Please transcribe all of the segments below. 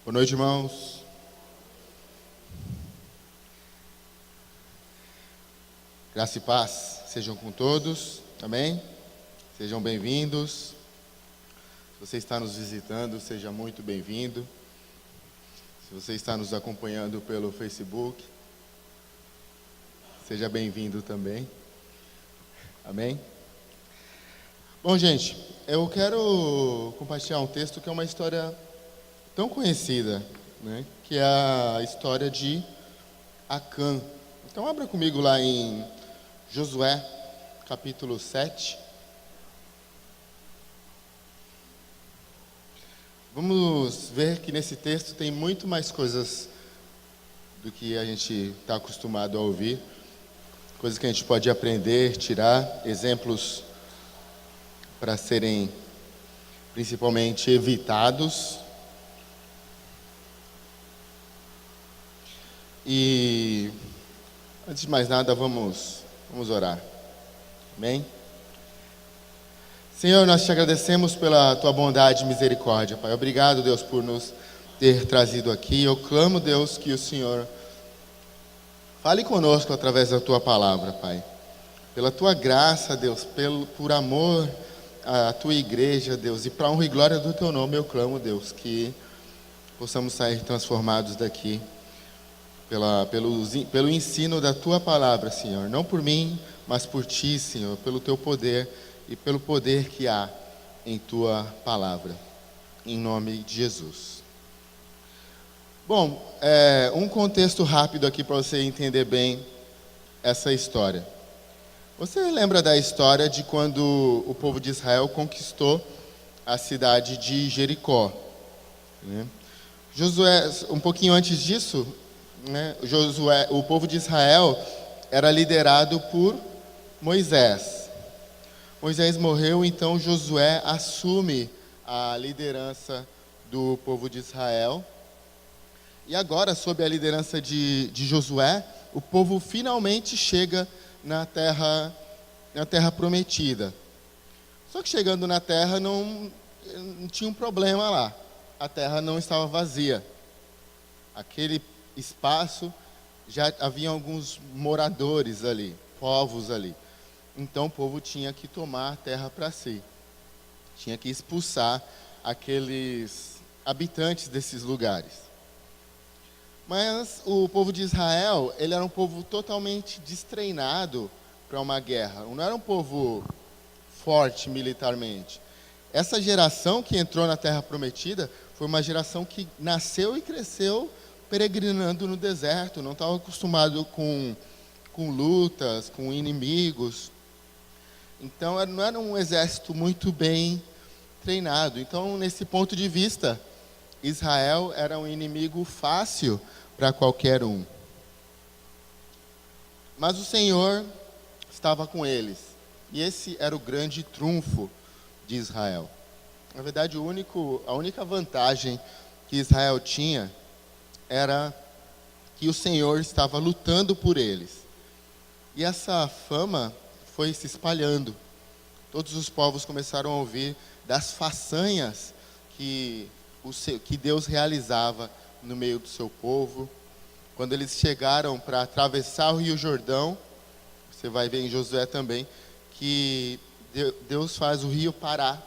Boa noite, irmãos. Graça e paz sejam com todos, amém? Sejam bem-vindos. Se você está nos visitando, seja muito bem-vindo. Se você está nos acompanhando pelo Facebook, seja bem-vindo também, amém? Bom, gente, eu quero compartilhar um texto que é uma história tão conhecida, né? Que é a história de Acã. Então abra comigo lá em Josué, capítulo 7. Vamos ver que nesse texto tem muito mais coisas do que a gente está acostumado a ouvir, coisas que a gente pode aprender, tirar, exemplos para serem principalmente evitados. E antes de mais nada, vamos orar. Amém? Senhor, nós te agradecemos pela tua bondade e misericórdia, Pai. Obrigado, Deus, por nos ter trazido aqui. Eu clamo, Deus, que o Senhor fale conosco através da tua palavra, Pai. Pela tua graça, Deus, por amor à tua igreja, Deus, e para honra e glória do teu nome, eu clamo, Deus, que possamos sair transformados daqui pelo ensino da tua palavra, Senhor. Não por mim, mas por ti, Senhor, pelo teu poder e pelo poder que há em tua palavra, em nome de Jesus. Bom, um contexto rápido aqui para você entender bem essa história. Você lembra da história de quando o povo de Israel conquistou a cidade de Jericó, né? Josué, um pouquinho antes disso, né, o povo de Israel era liderado por Moisés. Moisés morreu, então Josué assume a liderança do povo de Israel. E agora, sob a liderança de Josué, o povo finalmente chega na terra prometida. Só que chegando na terra não tinha um problema lá. A terra não estava vazia. Aquele espaço já havia alguns moradores ali, povos ali. Então o povo tinha que tomar a terra para si. Tinha que expulsar aqueles habitantes desses lugares. Mas o povo de Israel, ele era um povo totalmente destreinado para uma guerra. Não era um povo forte militarmente. Essa geração que entrou na Terra Prometida foi uma geração que nasceu e cresceu peregrinando no deserto. Não estava acostumado com lutas, com inimigos. Então não era um exército muito bem treinado. Então, nesse ponto de vista, Israel era um inimigo fácil para qualquer um. Mas o Senhor estava com eles. E esse era o grande trunfo de Israel. Na verdade, a única vantagem que Israel tinha era que o Senhor estava lutando por eles. E essa fama foi se espalhando. Todos os povos começaram a ouvir das façanhas que Deus realizava no meio do seu povo. Quando eles chegaram para atravessar o Rio Jordão, você vai ver em Josué também, que Deus faz o rio parar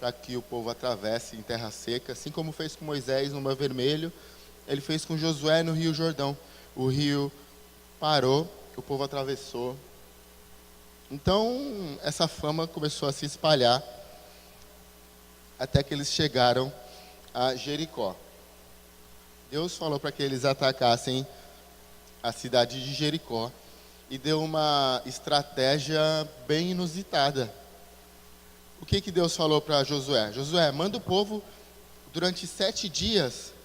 para que o povo atravesse em terra seca, assim como fez com Moisés no Mar Vermelho, ele fez com Josué no Rio Jordão. O rio parou, o povo atravessou. Então, essa fama começou a se espalhar até que eles chegaram a Jericó. Deus falou para que eles atacassem a cidade de Jericó e deu uma estratégia bem inusitada. O que Deus falou para Josué? Josué, manda o povo durante 7 dias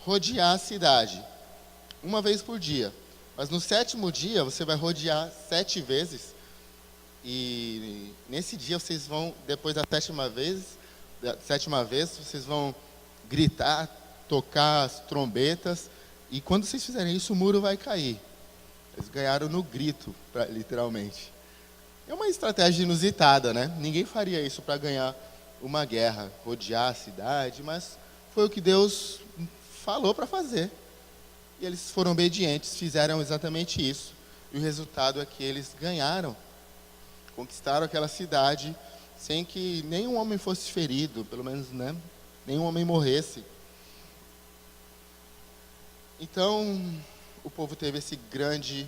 rodear a cidade, uma vez por dia. Mas no 7º dia você vai rodear 7 vezes. E nesse dia vocês vão, depois da 7ª vez, vocês vão gritar, tocar as trombetas. E quando vocês fizerem isso, o muro vai cair. Eles ganharam no grito, literalmente. É uma estratégia inusitada, né? Ninguém faria isso para ganhar uma guerra, rodear a cidade, mas foi o que Deus falou para fazer. E eles foram obedientes, fizeram exatamente isso. E o resultado é que eles ganharam, conquistaram aquela cidade sem que nenhum homem fosse ferido, pelo menos, né? Nenhum homem morresse. Então, o povo teve esse grande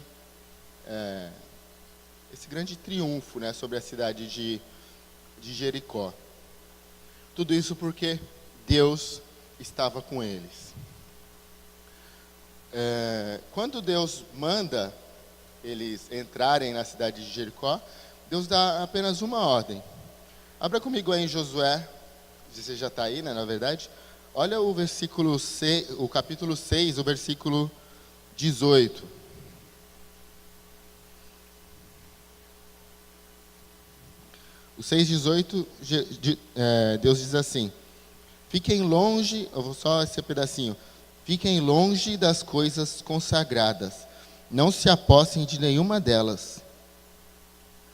triunfo, né, sobre a cidade de Jericó. Tudo isso porque Deus estava com eles. Quando Deus manda eles entrarem na cidade de Jericó, Deus dá apenas uma ordem. Abra comigo aí em Josué, você já está aí, né, na verdade. Olha o versículo 6, o capítulo 6, o versículo 18. O 6,18, Deus diz assim: fiquem longe, eu vou só esse pedacinho. Fiquem longe das coisas consagradas, não se apossem de nenhuma delas,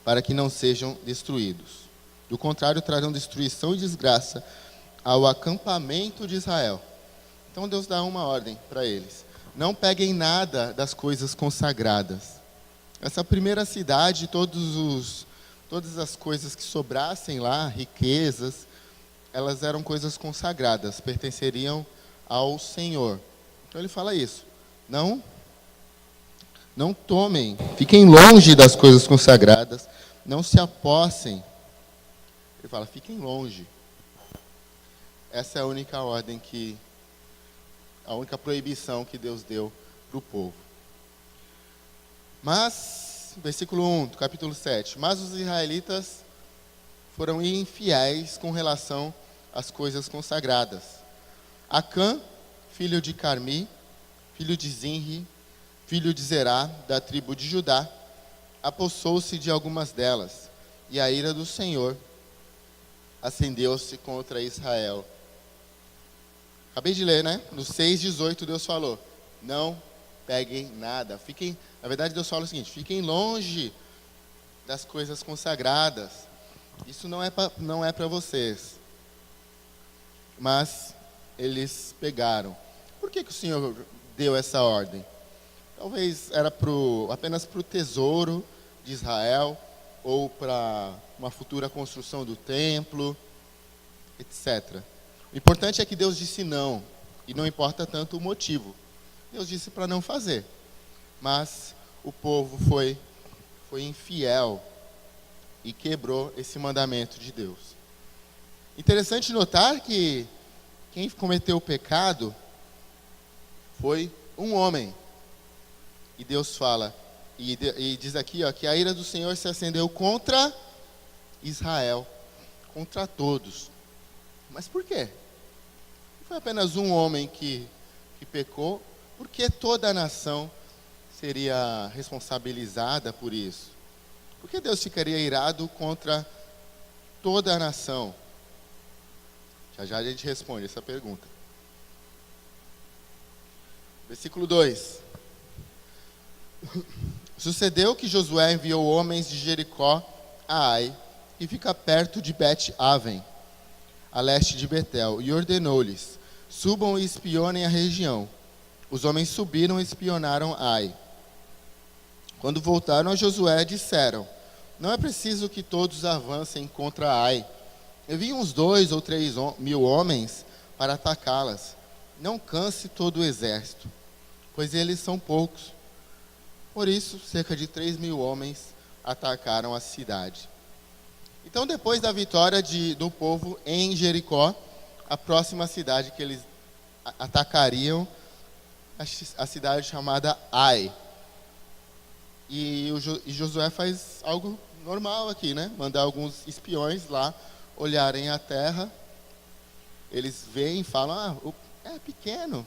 para que não sejam destruídos. Do contrário, trarão destruição e desgraça ao acampamento de Israel. Então Deus dá uma ordem para eles: não peguem nada das coisas consagradas. Essa primeira cidade, todas as coisas que sobrassem lá, riquezas, elas eram coisas consagradas, pertenceriam ao Senhor. Então ele fala isso: não tomem, fiquem longe das coisas consagradas, não se apossem. Ele fala: fiquem longe. Essa é a única ordem a única proibição que Deus deu para o povo. Mas, versículo 1 do capítulo 7, mas os israelitas foram infiéis com relação às coisas consagradas. Acã, filho de Carmi, filho de Zinri, filho de Zerá, da tribo de Judá, apossou-se de algumas delas, e a ira do Senhor acendeu-se contra Israel. Acabei de ler, né? No 6,18 Deus falou: não peguem nada. Na verdade Deus fala o seguinte: fiquem longe das coisas consagradas. Isso não é para vocês. Mas eles pegaram. Por que o Senhor deu essa ordem? Talvez era apenas para o tesouro de Israel, ou para uma futura construção do templo, etc. O importante é que Deus disse não, e não importa tanto o motivo. Deus disse para não fazer, mas o povo foi infiel e quebrou esse mandamento de Deus. Interessante notar que quem cometeu o pecado foi um homem. E Deus fala, e diz aqui, que a ira do Senhor se acendeu contra Israel, contra todos. Mas por quê? Não foi apenas um homem que pecou, porque toda a nação seria responsabilizada por isso? Por que Deus ficaria irado contra toda a nação? Já a gente responde essa pergunta. Versículo 2. Sucedeu que Josué enviou homens de Jericó a Ai, que fica perto de Bet-Aven, a leste de Betel, e ordenou-lhes: subam e espionem a região. Os homens subiram e espionaram Ai. Quando voltaram a Josué, disseram: não é preciso que todos avancem contra Ai. Enviem uns 2 ou 3 mil homens para atacá-las. Não canse todo o exército, pois eles são poucos. Por isso, cerca de 3 mil homens atacaram a cidade. Então, depois da vitória do povo em Jericó, a próxima cidade que eles atacariam, a cidade chamada Ai. E Josué faz algo normal aqui, né? Mandar alguns espiões lá olharem a terra. Eles veem e falam: é pequeno,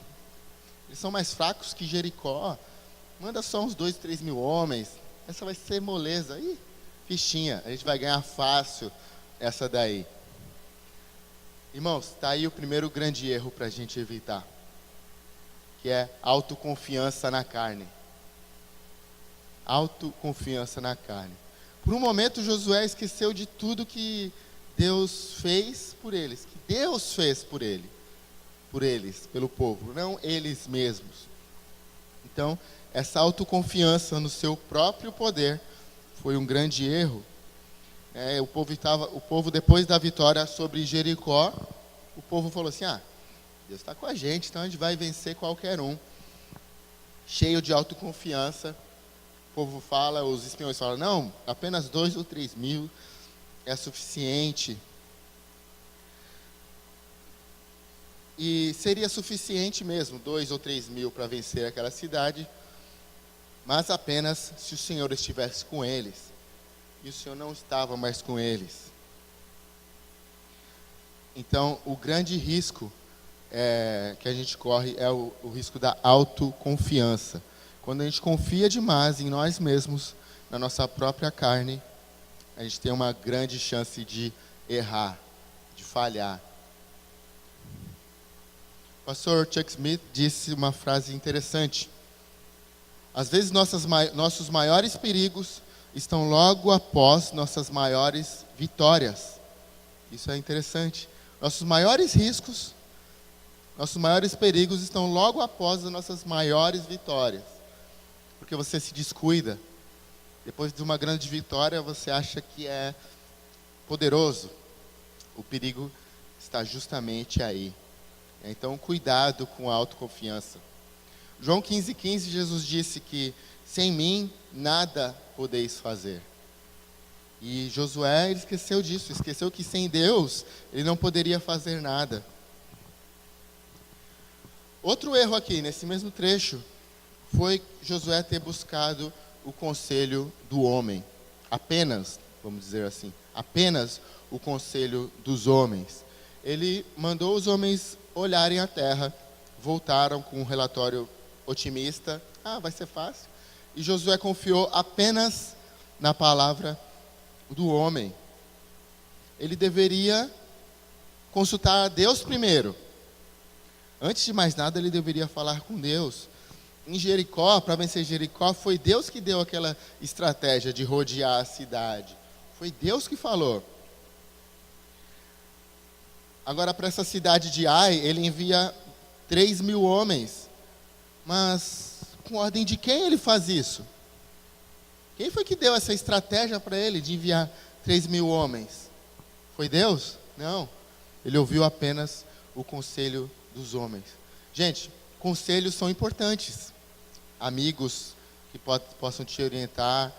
eles são mais fracos que Jericó. Manda só uns 2, 3 mil homens. Essa vai ser moleza. Ih, fichinha, a gente vai ganhar fácil essa daí. Irmãos, está aí o primeiro grande erro para a gente evitar, que é autoconfiança na carne. Autoconfiança na carne. Por um momento, Josué esqueceu de tudo que Deus fez por eles, que Deus fez por ele. por eles, pelo povo, não eles mesmos. Então, essa autoconfiança no seu próprio poder foi um grande erro. O povo, depois da vitória sobre Jericó, o povo falou assim: Deus está com a gente, então a gente vai vencer qualquer um. Cheio de autoconfiança, o povo fala, os espiões falam: não, apenas 2 ou 3 mil é suficiente. E seria suficiente mesmo, 2 ou 3 mil para vencer aquela cidade, mas apenas se o Senhor estivesse com eles. E o Senhor não estava mais com eles. Então, o grande risco que a gente corre é o risco da autoconfiança. Quando a gente confia demais em nós mesmos, na nossa própria carne, a gente tem uma grande chance de errar, de falhar. O pastor Chuck Smith disse uma frase interessante. Às vezes nossos maiores perigos estão logo após nossas maiores vitórias. Isso é interessante. Nossos maiores riscos, nossos maiores perigos estão logo após as nossas maiores vitórias. Porque você se descuida. Depois de uma grande vitória, você acha que é poderoso. O perigo está justamente aí. Então, cuidado com a autoconfiança. João 15,15, Jesus disse que sem mim nada podeis fazer. E Josué, ele esqueceu disso, esqueceu que sem Deus ele não poderia fazer nada. Outro erro aqui, nesse mesmo trecho, foi Josué ter buscado o conselho do homem. Apenas, vamos dizer assim, apenas o conselho dos homens. Ele mandou os homens olharem a terra, voltaram com um relatório otimista. Vai ser fácil. E Josué confiou apenas na palavra do homem. Ele deveria consultar a Deus primeiro. Antes de mais nada, ele deveria falar com Deus. Em Jericó, para vencer Jericó, foi Deus que deu aquela estratégia de rodear a cidade. Foi Deus que falou. Agora, para essa cidade de Ai, ele envia 3 mil homens. Mas, com ordem de quem ele faz isso? Quem foi que deu essa estratégia para ele de enviar 3 mil homens? Foi Deus? Não. Ele ouviu apenas o conselho dos homens. Gente, conselhos são importantes. Amigos que possam te orientar.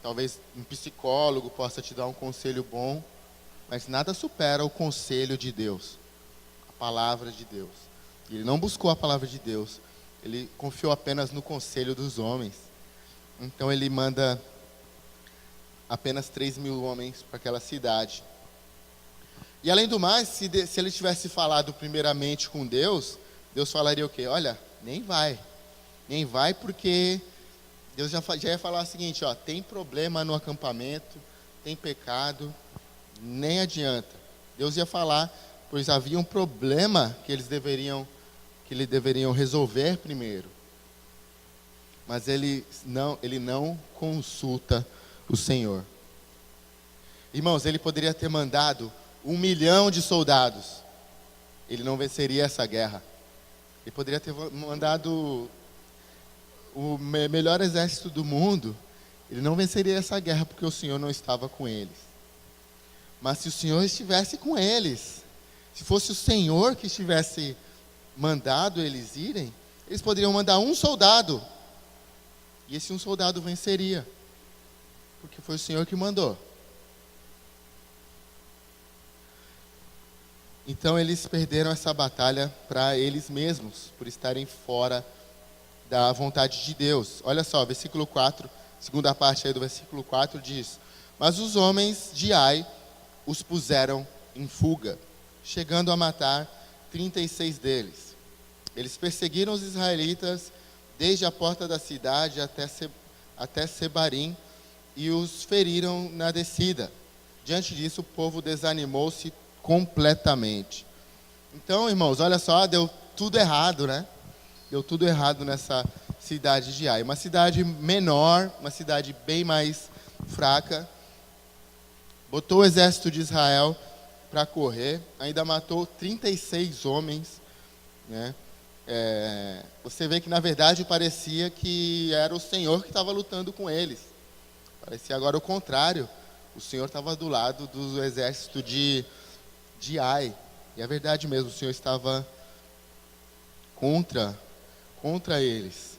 Talvez um psicólogo possa te dar um conselho bom. Mas nada supera o conselho de Deus. A palavra de Deus. Ele não buscou a palavra de Deus. Ele confiou apenas no conselho dos homens. Então ele manda apenas 3 mil homens para aquela cidade. E além do mais, se ele tivesse falado primeiramente com Deus, Deus falaria o quê? Olha, nem vai. Nem vai porque Deus já ia falar o seguinte, tem problema no acampamento, tem pecado, nem adianta. Deus ia falar, pois havia um problema que eles deveriam resolver primeiro. Mas ele não consulta o Senhor. Irmãos, ele poderia ter mandado 1 milhão de soldados. Ele não venceria essa guerra. Ele poderia ter mandado o melhor exército do mundo. Ele não venceria essa guerra porque o Senhor não estava com eles. Mas se o Senhor estivesse com eles, se fosse o Senhor que estivesse mandado eles irem, eles poderiam mandar um soldado. E esse um soldado venceria. Porque foi o Senhor que mandou. Então eles perderam essa batalha para eles mesmos, por estarem fora da vontade de Deus. Olha só, versículo 4, segunda parte aí do versículo 4 diz: mas os homens de Ai os puseram em fuga, chegando a matar 36 deles. Eles perseguiram os israelitas desde a porta da cidade até Sebarim e os feriram na descida. Diante disso, o povo desanimou-se completamente. Então, irmãos, olha só, deu tudo errado, né? Deu tudo errado nessa cidade de Ai. Uma cidade menor, uma cidade bem mais fraca. Botou o exército de Israel para correr, ainda matou 36 homens né? Você vê que na verdade parecia que era o Senhor que estava lutando com eles. Parecia agora o contrário. O Senhor estava do lado do exército de Ai. E é verdade mesmo, o Senhor estava contra eles.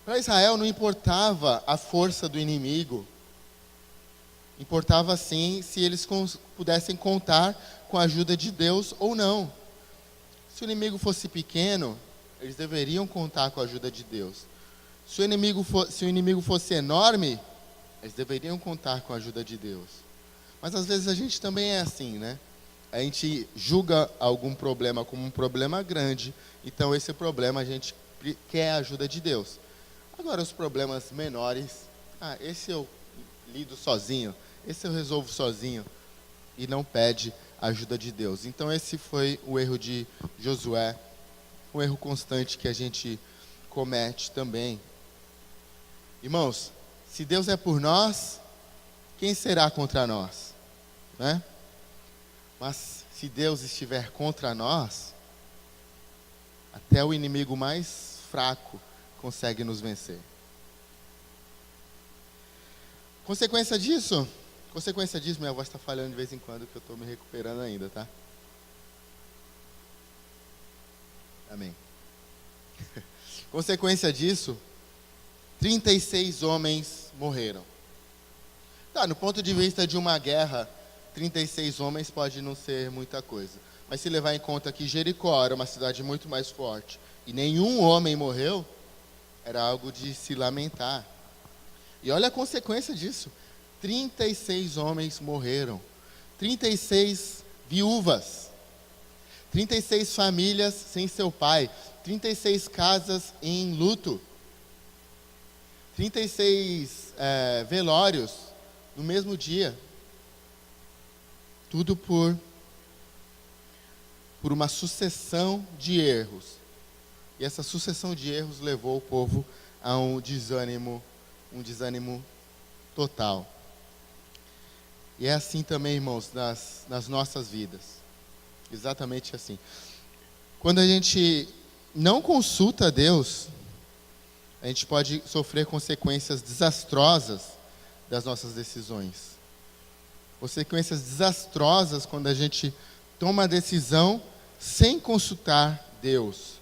Para Israel não importava a força do inimigo. Importava sim se eles pudessem contar com a ajuda de Deus ou não. Se o inimigo fosse pequeno, eles deveriam contar com a ajuda de Deus. Se o inimigo fosse enorme, eles deveriam contar com a ajuda de Deus. Mas às vezes a gente também é assim, né? A gente julga algum problema como um problema grande, então esse problema a gente quer a ajuda de Deus. Agora os problemas menores, esse eu lido sozinho, esse eu resolvo sozinho, e não pede a ajuda de Deus. Então esse foi o erro de Josué, um erro constante que a gente comete também. Irmãos, se Deus é por nós, quem será contra nós? Né? Mas se Deus estiver contra nós, até o inimigo mais fraco consegue nos vencer. Consequência disso, minha voz está falhando de vez em quando, que eu estou me recuperando ainda, tá? Amém. Consequência disso, 36 homens morreram. Tá, no ponto de vista de uma guerra, 36 homens pode não ser muita coisa. Mas se levar em conta que Jericó era uma cidade muito mais forte e nenhum homem morreu, era algo de se lamentar. E olha a consequência disso. 36 homens morreram. 36 viúvas. 36 famílias sem seu pai. 36 casas em luto. 36 velórios no mesmo dia. Tudo por uma sucessão de erros. E essa sucessão de erros levou o povo a um desânimo total. E é assim também, irmãos, nas nossas vidas. Exatamente assim. Quando a gente não consulta a Deus, a gente pode sofrer consequências desastrosas das nossas decisões. Consequências desastrosas quando a gente toma a decisão sem consultar Deus.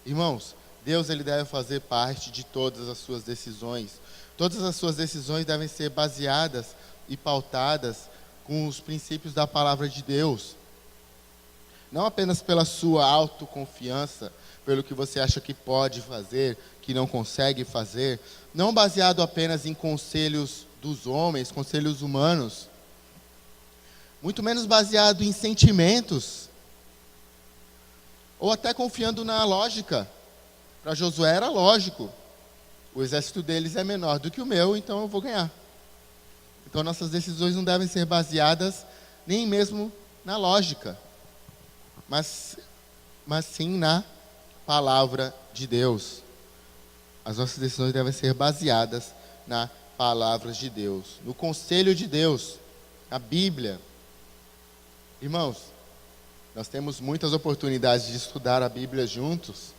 Irmãos, Deus ele deve fazer parte de todas as suas decisões. Todas as suas decisões devem ser baseadas e pautadas com os princípios da palavra de Deus. Não apenas pela sua autoconfiança, pelo que você acha que pode fazer, que não consegue fazer. Não baseado apenas em conselhos dos homens, conselhos humanos. Muito menos baseado em sentimentos. Ou até confiando na lógica. Para Josué era lógico. O exército deles é menor do que o meu, então eu vou ganhar. Então nossas decisões não devem ser baseadas nem mesmo na lógica, mas sim na palavra de Deus. As nossas decisões devem ser baseadas na palavra de Deus, no conselho de Deus, na Bíblia. Irmãos, nós temos muitas oportunidades de estudar a Bíblia juntos.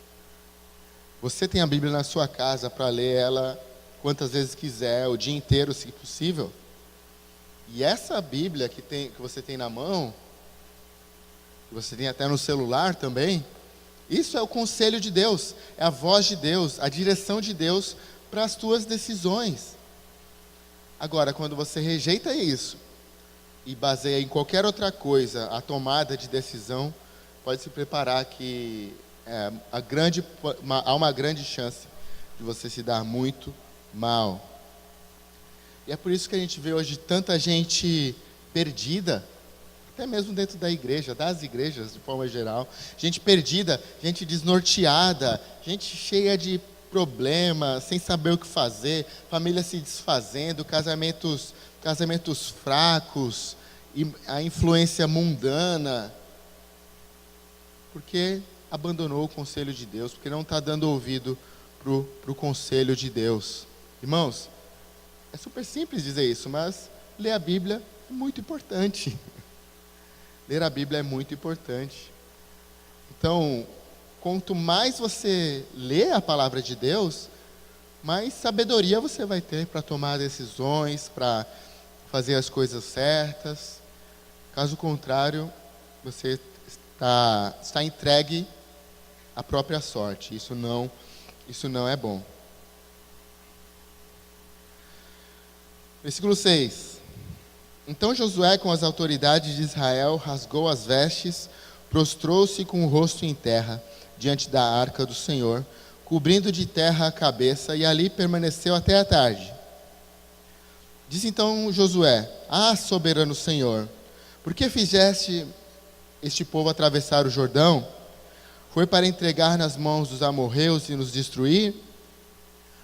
Você tem a Bíblia na sua casa para ler ela quantas vezes quiser, o dia inteiro, se possível. E essa Bíblia que você tem na mão, que você tem até no celular também, isso é o conselho de Deus, é a voz de Deus, a direção de Deus para as tuas decisões. Agora, quando você rejeita isso e baseia em qualquer outra coisa a tomada de decisão, pode se preparar que há uma grande chance de você se dar muito mal. E é por isso que a gente vê hoje tanta gente perdida, até mesmo dentro da igreja, das igrejas de forma geral. Gente perdida, gente desnorteada, gente cheia de problemas, sem saber o que fazer, família se desfazendo, casamentos fracos, e a influência mundana. Porque abandonou o conselho de Deus, porque não está dando ouvido para o conselho de Deus. Irmãos, é super simples dizer isso, mas ler a Bíblia é muito importante. Ler a Bíblia é muito importante. Então, quanto mais você lê a palavra de Deus, mais sabedoria você vai ter para tomar decisões, para fazer as coisas certas. Caso contrário, você está entregue à própria sorte. Isso não é bom. Versículo 6. Então Josué, com as autoridades de Israel, rasgou as vestes, prostrou-se com o rosto em terra, diante da arca do Senhor, cobrindo de terra a cabeça, e ali permaneceu até a tarde. Disse então Josué: Ah, soberano Senhor, por que fizeste este povo atravessar o Jordão? Foi para entregar nas mãos dos amorreus e nos destruir?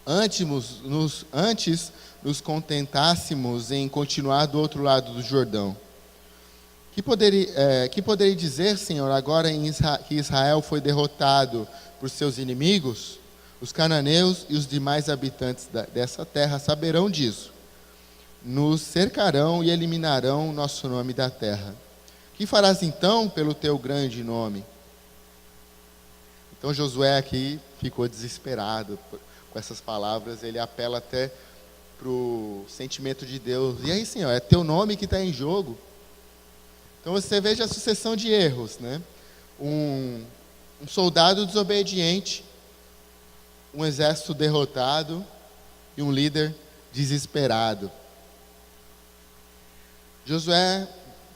Antes nos contentássemos em continuar do outro lado do Jordão. Que poderei dizer, Senhor, agora que Israel foi derrotado por seus inimigos? Os cananeus e os demais habitantes dessa terra saberão disso. Nos cercarão e eliminarão nosso nome da terra. Que farás então pelo teu grande nome? Então Josué aqui ficou desesperado com essas palavras. Ele apela até para o sentimento de Deus. E aí, Senhor, é teu nome que está em jogo. Então você veja a sucessão de erros, né? Um soldado desobediente, um exército derrotado e um líder desesperado. Josué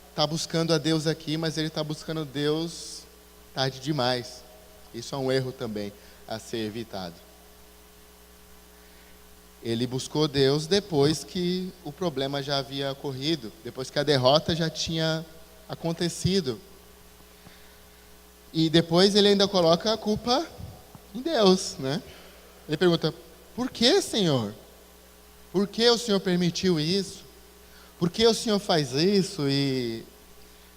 está buscando a Deus aqui, mas ele está buscando Deus tarde demais. Isso é um erro também a ser evitado. Ele buscou Deus depois que o problema já havia ocorrido, depois que a derrota já tinha acontecido. E depois ele ainda coloca a culpa em Deus, né? Ele pergunta: por que, Senhor? Por que o Senhor permitiu isso? Por que o Senhor faz isso? E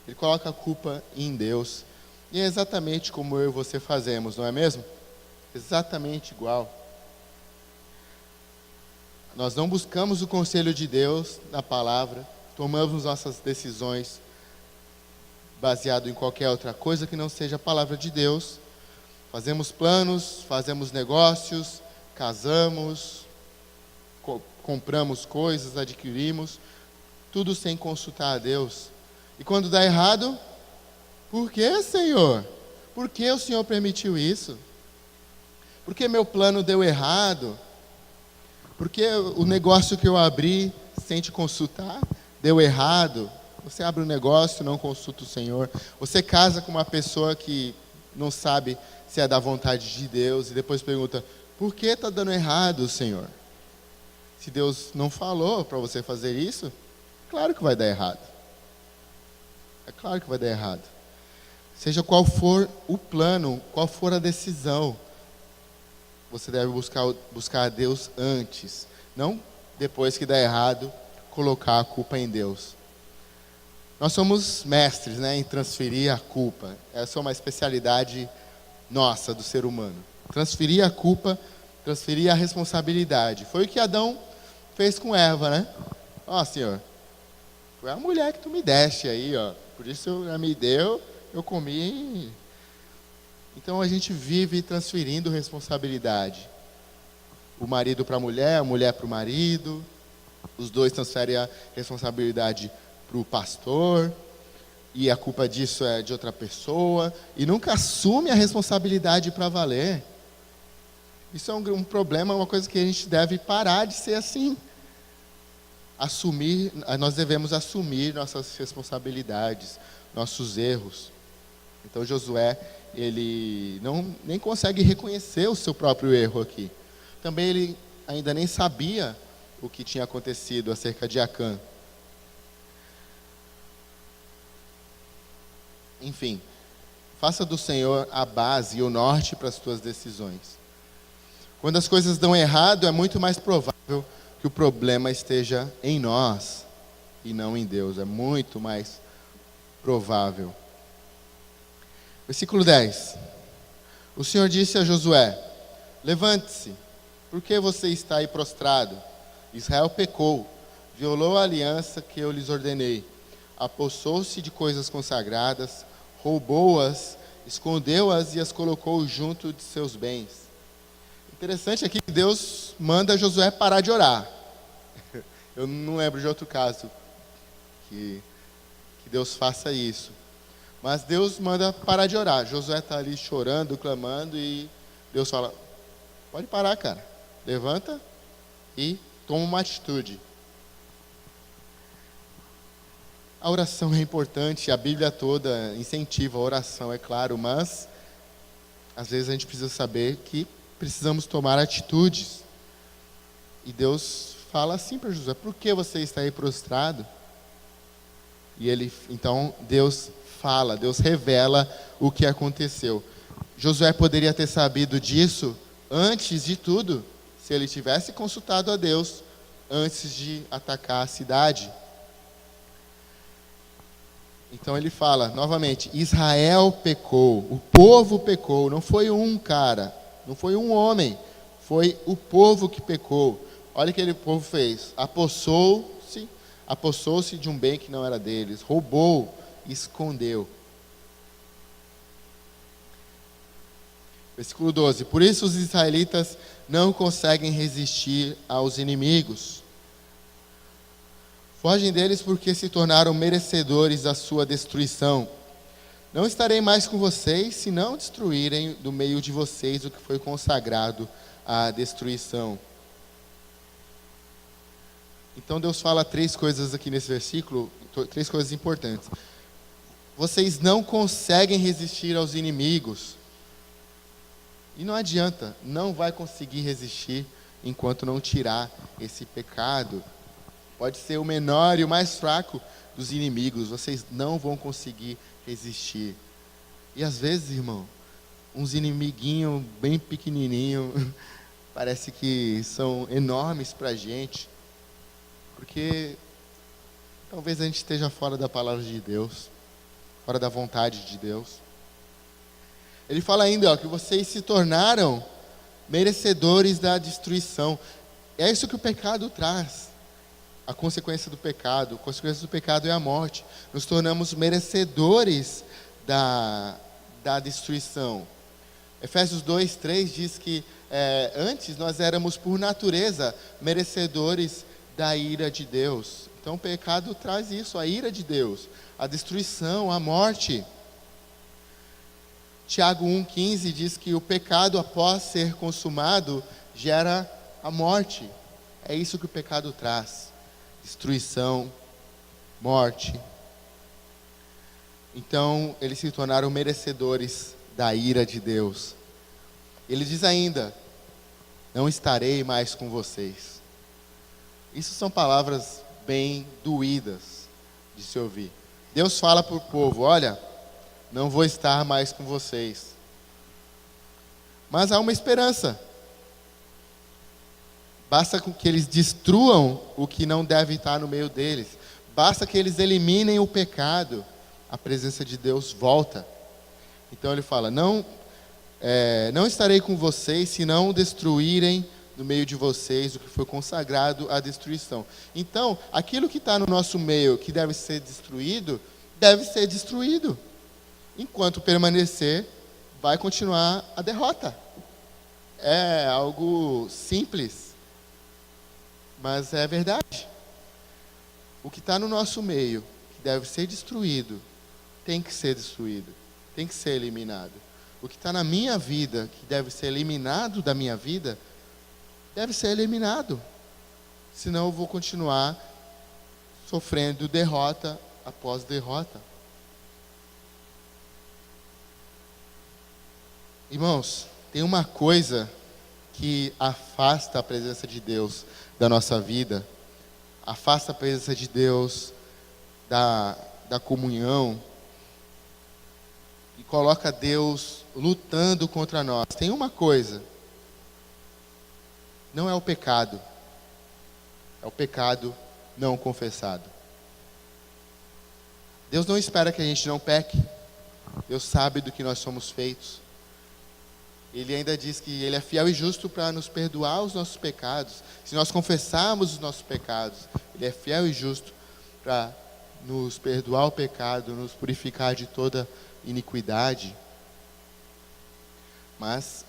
ele coloca a culpa em Deus. E é exatamente como eu e você fazemos, não é mesmo? Exatamente igual. Nós não buscamos o conselho de Deus na palavra, tomamos nossas decisões baseado em qualquer outra coisa que não seja a palavra de Deus. Fazemos planos, fazemos negócios, casamos, compramos coisas, adquirimos, tudo sem consultar a Deus. E quando dá errado, por que, Senhor? Por que o Senhor permitiu isso? Por que meu plano deu errado? Por que o negócio que eu abri sem te consultar deu errado? Você abre um negócio, não consulta o Senhor. Você casa com uma pessoa que não sabe se é da vontade de Deus e depois pergunta: por que está dando errado, Senhor? Se Deus não falou para você fazer isso, claro que vai dar errado. É claro que vai dar errado. Seja qual for o plano, qual for a decisão, você deve buscar a Deus antes. Não depois que dá errado, colocar a culpa em Deus. Nós somos mestres, né, em transferir a culpa. Essa é uma especialidade nossa, do ser humano. Transferir a culpa, transferir a responsabilidade. Foi o que Adão fez com Eva, né? Ó, Senhor, foi a mulher que tu me deste aí, ó. Por isso ela me deu, eu comi. Então a gente vive transferindo responsabilidade. O marido para a mulher para o marido. Os dois transferem a responsabilidade para o pastor, e a culpa disso é de outra pessoa, e nunca assume a responsabilidade para valer. Isso é um problema, uma coisa que a gente deve parar de ser assim. Nós devemos assumir nossas responsabilidades, nossos erros. Então Josué, ele nem consegue reconhecer o seu próprio erro aqui. Também ele ainda nem sabia o que tinha acontecido acerca de Acã. Enfim, faça do Senhor a base e o norte para as tuas decisões. Quando as coisas dão errado, é muito mais provável que o problema esteja em nós e não em Deus. É muito mais provável. Versículo 10. O Senhor disse a Josué: levante-se, por que você está aí prostrado? Israel pecou, violou a aliança que eu lhes ordenei, apossou-se de coisas consagradas, roubou-as escondeu-as e as colocou junto de seus bens. Interessante aqui que Deus manda Josué parar de orar. Eu não lembro de outro caso que Deus faça isso. Mas Deus manda parar de orar. Josué está ali chorando, clamando, e Deus fala: pode parar, cara. Levanta e toma uma atitude. A oração é importante, a Bíblia toda incentiva a oração, é claro, mas às vezes a gente precisa saber que precisamos tomar atitudes. E Deus fala assim para Josué: por que você está aí prostrado? E então Deus fala, Deus revela o que aconteceu. Josué poderia ter sabido disso antes de tudo, se ele tivesse consultado a Deus antes de atacar a cidade. Então ele fala novamente: Israel pecou, o povo pecou. Não foi um cara, não foi um homem, foi o povo que pecou. Olha o que o povo fez: apossou-se de um bem que não era deles, roubou, escondeu. Versículo 12: por isso os israelitas não conseguem resistir aos inimigos. Fogem deles porque se tornaram merecedores da sua destruição. Não estarei mais com vocês se não destruírem do meio de vocês o que foi consagrado à destruição. Então Deus fala três coisas aqui nesse versículo, três coisas importantes. Vocês não conseguem resistir aos inimigos. E não adianta, não vai conseguir resistir enquanto não tirar esse pecado. Pode ser o menor e o mais fraco dos inimigos, vocês não vão conseguir resistir. E às vezes, irmão, uns inimiguinhos bem pequenininhos, parece que são enormes para a gente, porque talvez a gente esteja fora da palavra de Deus, fora da vontade de Deus. Ele fala ainda, que vocês se tornaram merecedores da destruição. É isso que o pecado traz. A consequência do pecado é a morte. Nos tornamos merecedores da destruição. Efésios 2:3 diz que antes nós éramos por natureza merecedores da ira de Deus. Então o pecado traz isso, a ira de Deus, a destruição, a morte. Tiago 1,15 diz que o pecado, após ser consumado, gera a morte. É isso que o pecado traz: destruição, morte. Então, eles se tornaram merecedores da ira de Deus. Ele diz ainda: não estarei mais com vocês. Isso são palavras bem doídas de se ouvir. Deus fala para o povo: olha, não vou estar mais com vocês. Mas há uma esperança. Basta que eles destruam o que não deve estar no meio deles. Basta que eles eliminem o pecado. A presença de Deus volta. Então ele fala: não estarei com vocês se não destruírem no meio de vocês o que foi consagrado à destruição. Então, aquilo que está no nosso meio, que deve ser destruído, deve ser destruído. Enquanto permanecer, vai continuar a derrota. É algo simples, mas é verdade. O que está no nosso meio, que deve ser destruído, tem que ser destruído, tem que ser eliminado. O que está na minha vida, que deve ser eliminado da minha vida, deve ser eliminado. Senão eu vou continuar sofrendo derrota após derrota. Irmãos, tem uma coisa que afasta a presença de Deus da nossa vida, afasta a presença de Deus da comunhão, e coloca Deus lutando contra nós. Tem uma coisa: não é o pecado, é o pecado não confessado. Deus não espera que a gente não peque. Deus sabe do que nós somos feitos. Ele ainda diz que Ele é fiel e justo para nos perdoar os nossos pecados. Se nós confessarmos os nossos pecados, Ele é fiel e justo para nos perdoar o pecado, nos purificar de toda iniquidade. Mas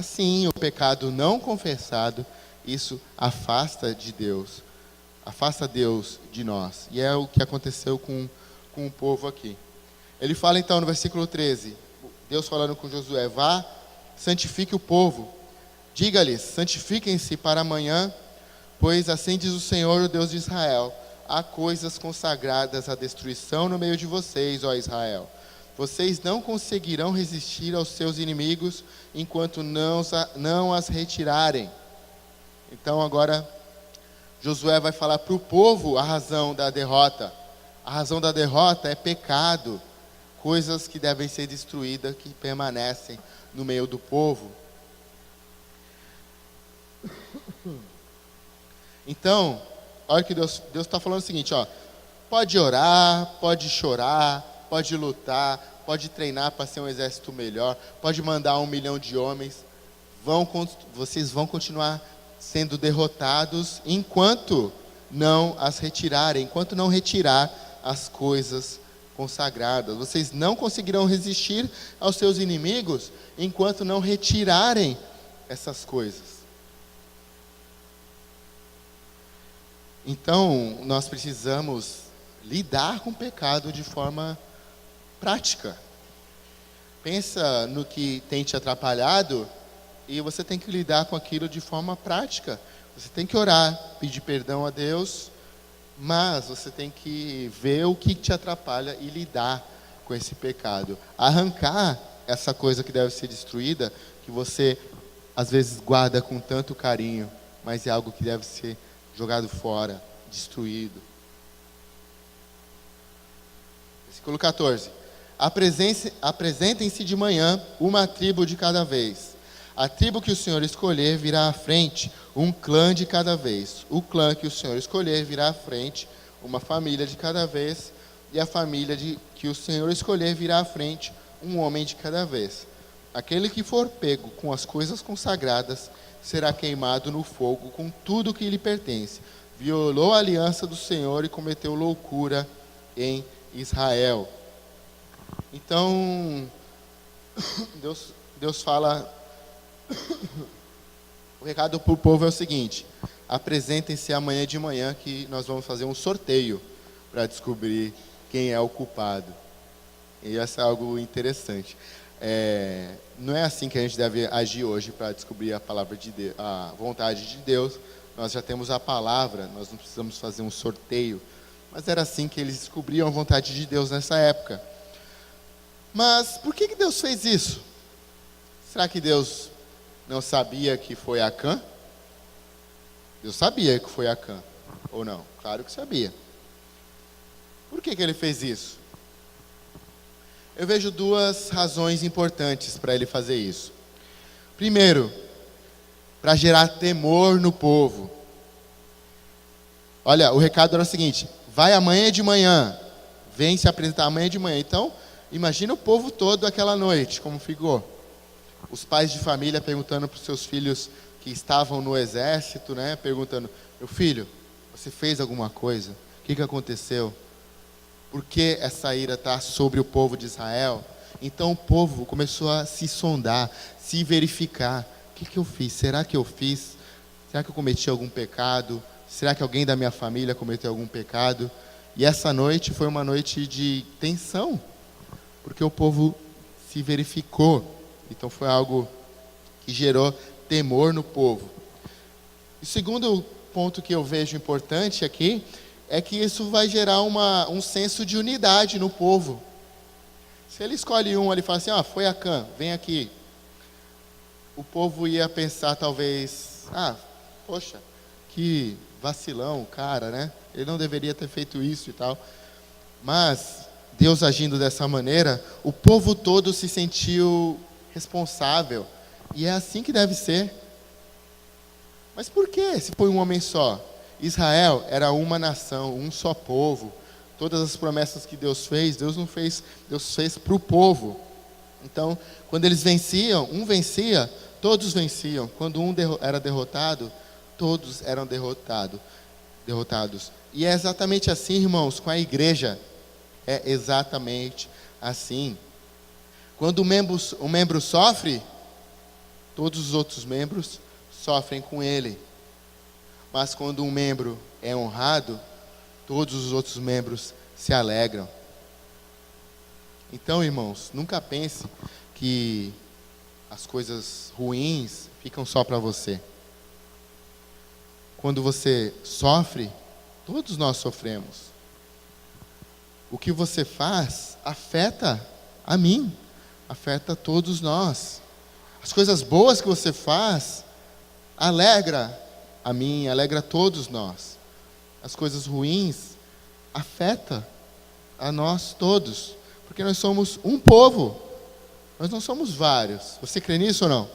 sim, o pecado não confessado, isso afasta de Deus, afasta Deus de nós. E é o que aconteceu com o povo aqui. Ele fala então no versículo 13, Deus falando com Josué: vá, santifique o povo, diga-lhes, santifiquem-se para amanhã, pois assim diz o Senhor, o Deus de Israel: há coisas consagradas à destruição no meio de vocês, ó Israel. Vocês não conseguirão resistir aos seus inimigos enquanto não as retirarem. Então agora Josué vai falar para o povo a razão da derrota. A razão da derrota é pecado, coisas que devem ser destruídas, que permanecem no meio do povo. Então, olha que Deus está falando o seguinte, ó: pode orar, pode chorar, pode lutar, pode treinar para ser um exército melhor, pode mandar 1 milhão de homens, vocês vão continuar sendo derrotados enquanto não as retirarem, enquanto não retirar as coisas consagradas. Vocês não conseguirão resistir aos seus inimigos enquanto não retirarem essas coisas. Então, nós precisamos lidar com o pecado de forma prática. Pensa no que tem te atrapalhado e você tem que lidar com aquilo de forma prática. Você tem que orar, pedir perdão a Deus, mas você tem que ver o que te atrapalha e lidar com esse pecado. Arrancar essa coisa que deve ser destruída, que você às vezes guarda com tanto carinho, mas é algo que deve ser jogado fora, destruído. Versículo 14. Apresentem-se de manhã, uma tribo de cada vez. A tribo que o Senhor escolher virá à frente, um clã de cada vez. O clã que o Senhor escolher virá à frente, uma família de cada vez. E a família que o Senhor escolher virá à frente, um homem de cada vez. Aquele que for pego com as coisas consagradas será queimado no fogo com tudo que lhe pertence. Violou a aliança do Senhor e cometeu loucura em Israel. Então, Deus fala, o recado para o povo é o seguinte: apresentem-se amanhã de manhã que nós vamos fazer um sorteio para descobrir quem é o culpado. E isso é algo interessante. Não é assim que a gente deve agir hoje para descobrir a palavra de Deus, a vontade de Deus. Nós já temos a palavra, nós não precisamos fazer um sorteio. Mas era assim que eles descobriam a vontade de Deus nessa época. Mas por que Deus fez isso? Será que Deus não sabia que foi Acã? Deus sabia que foi Acã, ou não? Claro que sabia. Por que ele fez isso? Eu vejo duas razões importantes para ele fazer isso. Primeiro, para gerar temor no povo. Olha, o recado era o seguinte: vai amanhã de manhã, vem se apresentar amanhã de manhã. Então, imagina o povo todo aquela noite, como ficou. Os pais de família perguntando para os seus filhos que estavam no exército, né, perguntando: meu filho, você fez alguma coisa? O que aconteceu? Por que essa ira está sobre o povo de Israel? Então o povo começou a se sondar, se verificar. O que eu fiz? Será que eu fiz? Será que eu cometi algum pecado? Será que alguém da minha família cometeu algum pecado? E essa noite foi uma noite de tensão, porque o povo se verificou. Então foi algo que gerou temor no povo. E o segundo ponto que eu vejo importante aqui é que isso vai gerar um senso de unidade no povo. Se ele escolhe um, ele fala assim: foi Acã, vem aqui. O povo ia pensar talvez: poxa, que vacilão, cara, né? Ele não deveria ter feito isso e tal. Mas Deus agindo dessa maneira, o povo todo se sentiu responsável. E é assim que deve ser. Mas por que se foi um homem só? Israel era uma nação, um só povo. Todas as promessas que Deus fez, Deus não fez, Deus fez para o povo. Então, quando eles venciam, um vencia, todos venciam. Quando um era derrotado, todos eram derrotados. E é exatamente assim, irmãos, com a igreja. É exatamente assim. Quando um membro sofre, todos os outros membros sofrem com ele. Mas quando um membro é honrado, todos os outros membros se alegram. Então, irmãos, nunca pense que as coisas ruins ficam só para você. Quando você sofre, todos nós sofremos. O que você faz afeta a mim, afeta todos nós. As coisas boas que você faz alegra a mim, alegra todos nós. As coisas ruins afetam a nós todos, porque nós somos um povo, nós não somos vários. Você crê nisso ou não?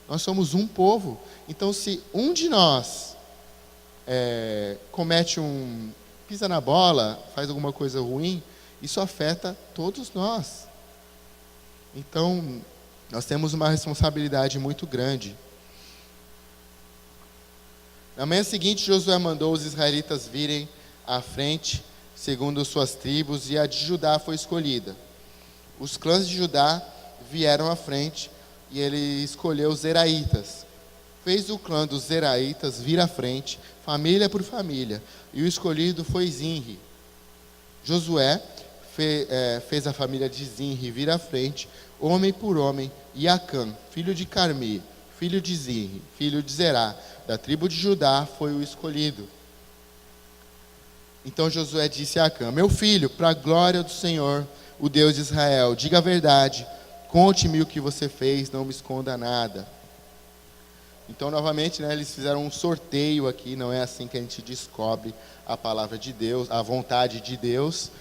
Nós somos um povo. Então, se um de nós pisa na bola, faz alguma coisa ruim, isso afeta todos nós. Então, nós temos uma responsabilidade muito grande. Na manhã seguinte, Josué mandou os israelitas virem à frente, segundo suas tribos, e a de Judá foi escolhida. Os clãs de Judá vieram à frente, e ele escolheu os Zeraitas. Fez o clã dos Zeraitas vir à frente, família por família, e o escolhido foi Zinri. Josué fez a família de Zinri vir à frente, homem por homem, e Acã, filho de Carmi, filho de Zinri, filho de Zerá, da tribo de Judá, foi o escolhido. Então Josué disse a Acã: meu filho, para a glória do Senhor, o Deus de Israel, diga a verdade, conte-me o que você fez, não me esconda nada. Então, novamente, eles fizeram um sorteio aqui, não é assim que a gente descobre a palavra de Deus, a vontade de Deus,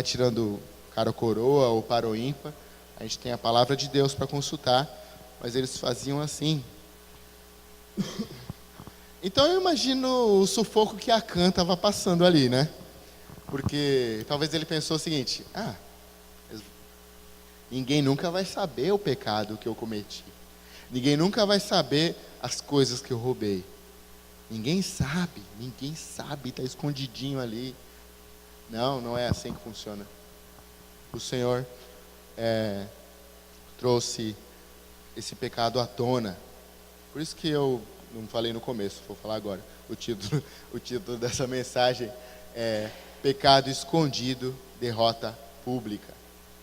tirando cara ou coroa ou par ou ímpar. A gente tem a palavra de Deus para consultar, mas eles faziam assim. Então eu imagino o sufoco que Acã estava passando ali, Porque talvez ele pensou o seguinte: ninguém nunca vai saber o pecado que eu cometi. Ninguém nunca vai saber as coisas que eu roubei. Ninguém sabe, está escondidinho ali. Não é assim que funciona. O Senhor trouxe esse pecado à tona. Por isso que eu não falei no começo, vou falar agora. O título dessa mensagem é Pecado Escondido, Derrota Pública.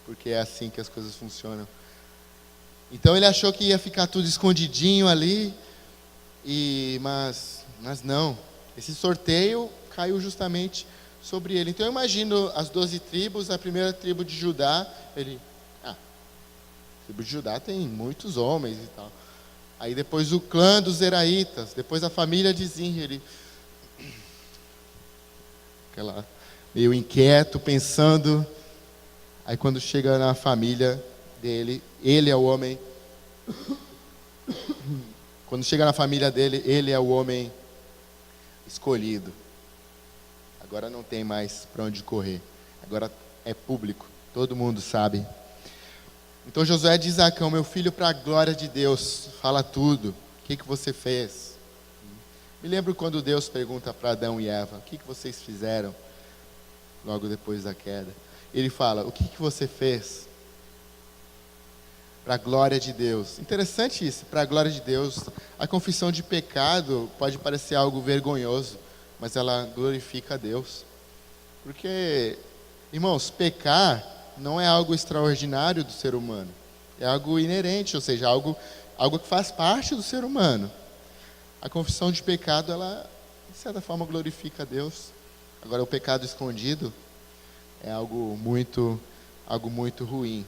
Porque é assim que as coisas funcionam. Então ele achou que ia ficar tudo escondidinho ali, mas não. Esse sorteio caiu justamente sobre ele. Então eu imagino as 12 tribos, a primeira tribo de Judá, a tribo de Judá tem muitos homens e tal. Aí depois o clã dos Zeraitas, depois a família de Zinri, meio inquieto, pensando. Aí quando chega na família dele, ele é o homem. Quando chega na família dele, ele é o homem escolhido. Agora não tem mais para onde correr. Agora é público, todo mundo sabe. Então Josué diz a Acã: meu filho, para a glória de Deus, fala tudo. O que você fez? Me lembro quando Deus pergunta para Adão e Eva: o que vocês fizeram logo depois da queda? Ele fala: o que você fez? Para a glória de Deus. Interessante isso, para a glória de Deus. A confissão de pecado pode parecer algo vergonhoso, mas ela glorifica a Deus. Porque, irmãos, pecar não é algo extraordinário do ser humano. É algo inerente, ou seja, algo que faz parte do ser humano. A confissão de pecado, ela, de certa forma, glorifica a Deus. Agora, o pecado escondido é algo muito ruim.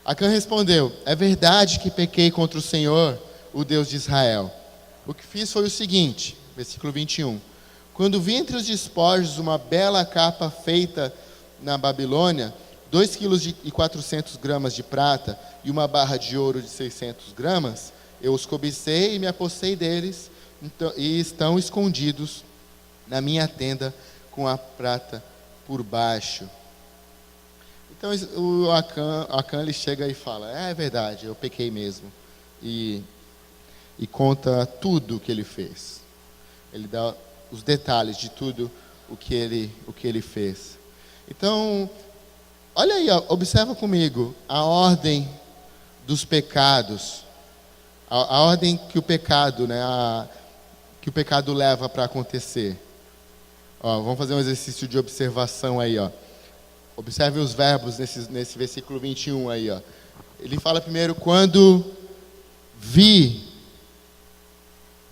Acã respondeu: é verdade que pequei contra o Senhor, o Deus de Israel. O que fiz foi o seguinte, versículo 21. Quando vi entre os despojos uma bela capa feita na Babilônia, 2,4 kg de prata e uma barra de ouro de 600 gramas, eu os cobicei e me apossei deles, e estão escondidos na minha tenda com a prata por baixo. Então o Acã ele chega e fala: é verdade, eu pequei mesmo. E conta tudo o que ele fez. Ele dá os detalhes de tudo o que ele fez. Então, Olha aí, ó, observa comigo a ordem dos pecados, a ordem que o pecado, né, que o pecado leva para acontecer. Ó, vamos fazer um exercício de observação aí, ó. Observe os verbos nesse versículo 21 aí, ó. Ele fala primeiro, quando vi,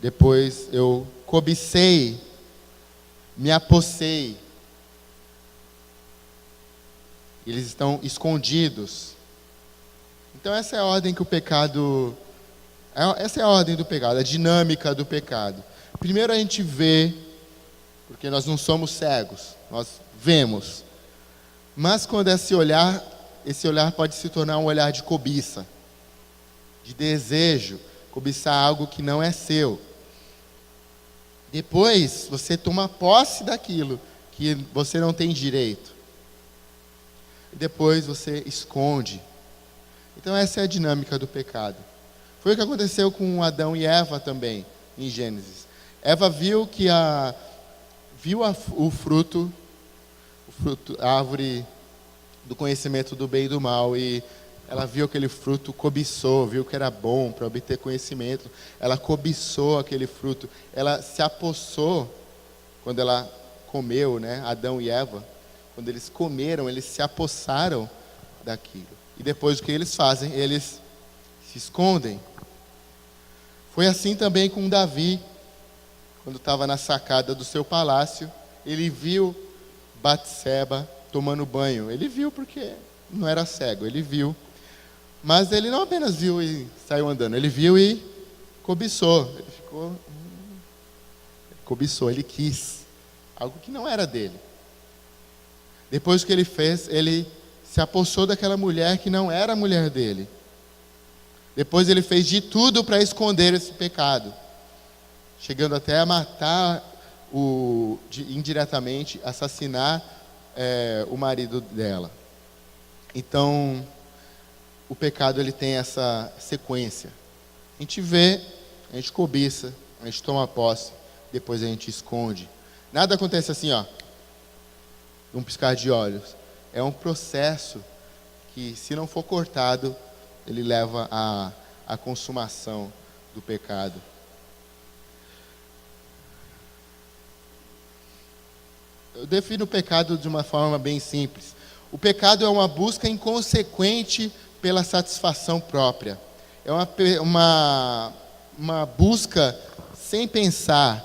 depois eu cobicei, me apossei. Eles estão escondidos. Então essa é a ordem que o pecado, essa é a ordem do pecado, a dinâmica do pecado. Primeiro a gente vê, porque nós não somos cegos, nós vemos. Mas quando esse olhar pode se tornar um olhar de cobiça, de desejo, cobiçar algo que não é seu. Depois você toma posse daquilo que você não tem direito. E depois você esconde. Então essa é a dinâmica do pecado. Foi o que aconteceu com Adão e Eva também, em Gênesis. Eva viu que o fruto, a árvore do conhecimento do bem e do mal, e ela viu aquele fruto, cobiçou, viu que era bom para obter conhecimento. Ela cobiçou aquele fruto. Ela se apossou quando ela comeu, né? Adão e Eva. Quando eles comeram, eles se apossaram daquilo. E depois o que eles fazem? Eles se escondem. Foi assim também com Davi. Quando estava na sacada do seu palácio, ele viu Batseba tomando banho. Ele viu porque não era cego, ele viu. Mas ele não apenas viu e saiu andando, ele viu e cobiçou. Ele cobiçou, ele quis algo que não era dele. Depois que ele fez, ele se apossou daquela mulher que não era a mulher dele. Depois ele fez de tudo para esconder esse pecado, chegando até a matar, indiretamente, assassinar o marido dela. Então, o pecado ele tem essa sequência. A gente vê, a gente cobiça, a gente toma posse, depois a gente esconde. Nada acontece assim, ó, num piscar de olhos. É um processo que, se não for cortado, ele leva à consumação do pecado. Eu defino o pecado de uma forma bem simples. O pecado é uma busca inconsequente pela satisfação própria. É uma busca sem pensar,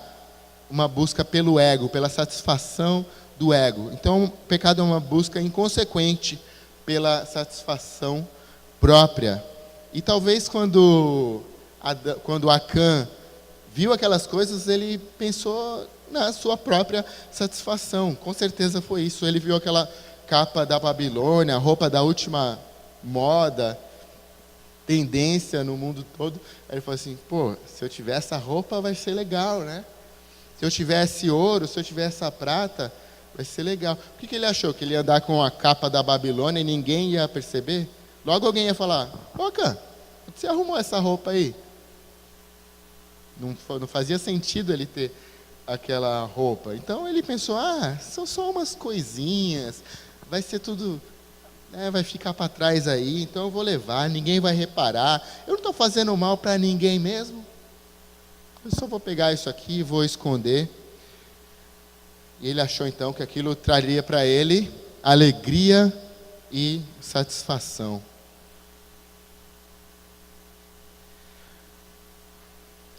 uma busca pelo ego, pela satisfação do ego. Então, o pecado é uma busca inconsequente pela satisfação própria. E talvez quando Acã viu aquelas coisas, ele pensou na sua própria satisfação. Com certeza foi isso. Ele viu aquela capa da Babilônia, a roupa da última moda, tendência no mundo todo. Aí ele falou assim, pô, se eu tiver essa roupa vai ser legal, né? Se eu tivesse ouro, se eu tivesse essa prata, vai ser legal. O que ele achou? Que ele ia andar com a capa da Babilônia e ninguém ia perceber? Logo alguém ia falar, ô Acã, você arrumou essa roupa aí? Não fazia sentido ele ter aquela roupa. Então ele pensou, são só umas coisinhas, vai ser tudo, vai ficar para trás aí, então eu vou levar, ninguém vai reparar, eu não estou fazendo mal para ninguém mesmo, eu só vou pegar isso aqui e vou esconder. E ele achou então que aquilo traria para ele alegria e satisfação.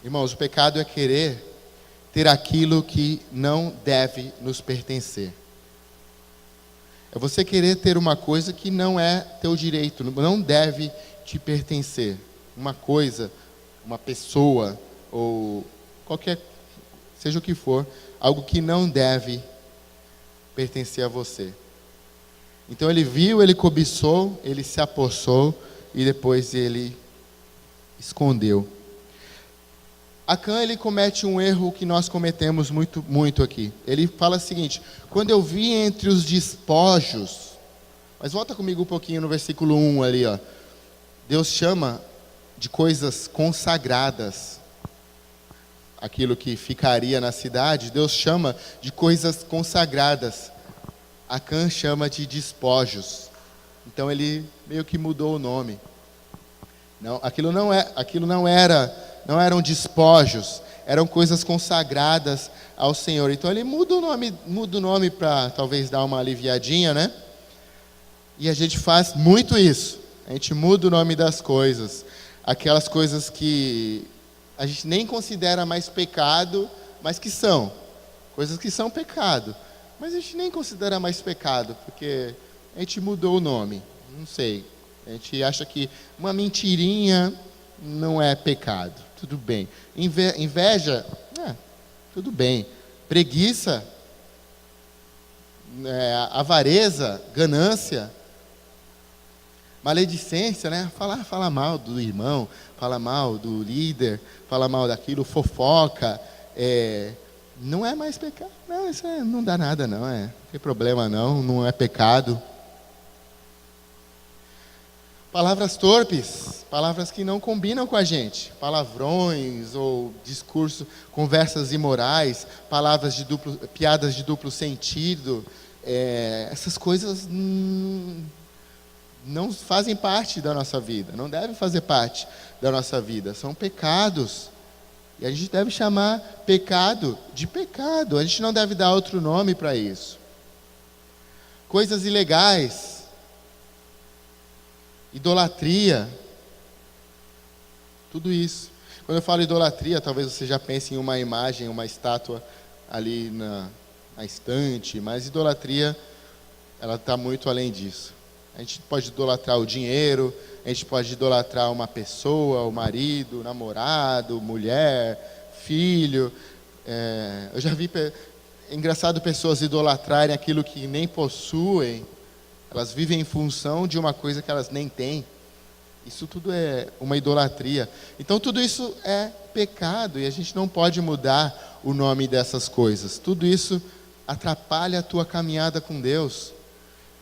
Irmãos, o pecado é querer ter aquilo que não deve nos pertencer. É você querer ter uma coisa que não é teu direito, não deve te pertencer. Uma coisa, uma pessoa, ou qualquer, seja o que for, algo que não deve pertencer a você. Então ele viu, ele cobiçou, ele se apossou e depois ele escondeu. Acã, ele comete um erro que nós cometemos muito aqui. Ele fala o seguinte, quando eu vi entre os despojos, mas volta comigo um pouquinho no versículo 1 ali, ó. Deus chama de coisas consagradas aquilo que ficaria na cidade, Deus chama de coisas consagradas. Acã chama de despojos. Então ele meio que mudou o nome. Não, aquilo não eram despojos, eram coisas consagradas ao Senhor. Então ele muda o nome para talvez dar uma aliviadinha, né? E a gente faz muito isso. A gente muda o nome das coisas. Aquelas coisas que a gente nem considera mais pecado, mas que são. Coisas que são pecado. Mas a gente nem considera mais pecado, porque a gente mudou o nome. Não sei. A gente acha que uma mentirinha não é pecado. Tudo bem. Inveja, tudo bem. Preguiça, avareza, ganância, maledicência, né? Falar mal do irmão, falar mal do líder, falar mal daquilo, fofoca, não é mais pecado. Não, isso não dá nada, não tem problema não é pecado. Palavras torpes, palavras que não combinam com a gente, palavrões ou discurso, conversas imorais, piadas de duplo sentido, essas coisas não fazem parte da nossa vida, não devem fazer parte da nossa vida, são pecados. E a gente deve chamar pecado de pecado, a gente não deve dar outro nome para isso. Coisas ilegais, idolatria, tudo isso. Quando eu falo idolatria, talvez você já pense em uma imagem, uma estátua ali na estante, mas idolatria, ela está muito além disso. A gente pode idolatrar o dinheiro, a gente pode idolatrar uma pessoa, o marido, namorado, mulher, filho. Eu já vi, é engraçado, pessoas idolatrarem aquilo que nem possuem. Elas vivem em função de uma coisa que elas nem têm. Isso tudo é uma idolatria. Então tudo isso é pecado e a gente não pode mudar o nome dessas coisas. Tudo isso atrapalha a tua caminhada com Deus.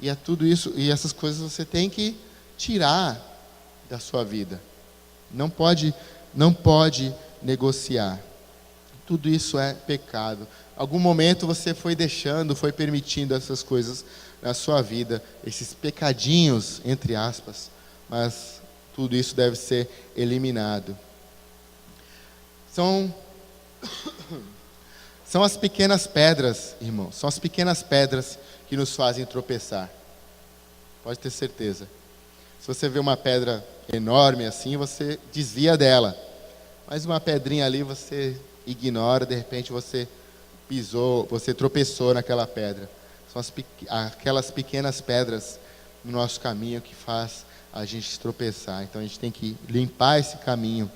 E é tudo isso, e essas coisas você tem que tirar da sua vida. Não pode negociar. Tudo isso é pecado. Algum momento você foi deixando, foi permitindo essas coisas na sua vida, esses pecadinhos, entre aspas, mas tudo isso deve ser eliminado. São as pequenas pedras, irmãos, são as pequenas pedras que nos fazem tropeçar. Pode ter certeza. Se você vê uma pedra enorme assim, você desvia dela. Mas uma pedrinha ali você ignora, de repente você pisou, você tropeçou naquela pedra. São aquelas pequenas pedras no nosso caminho que faz a gente tropeçar. Então a gente tem que limpar esse caminho.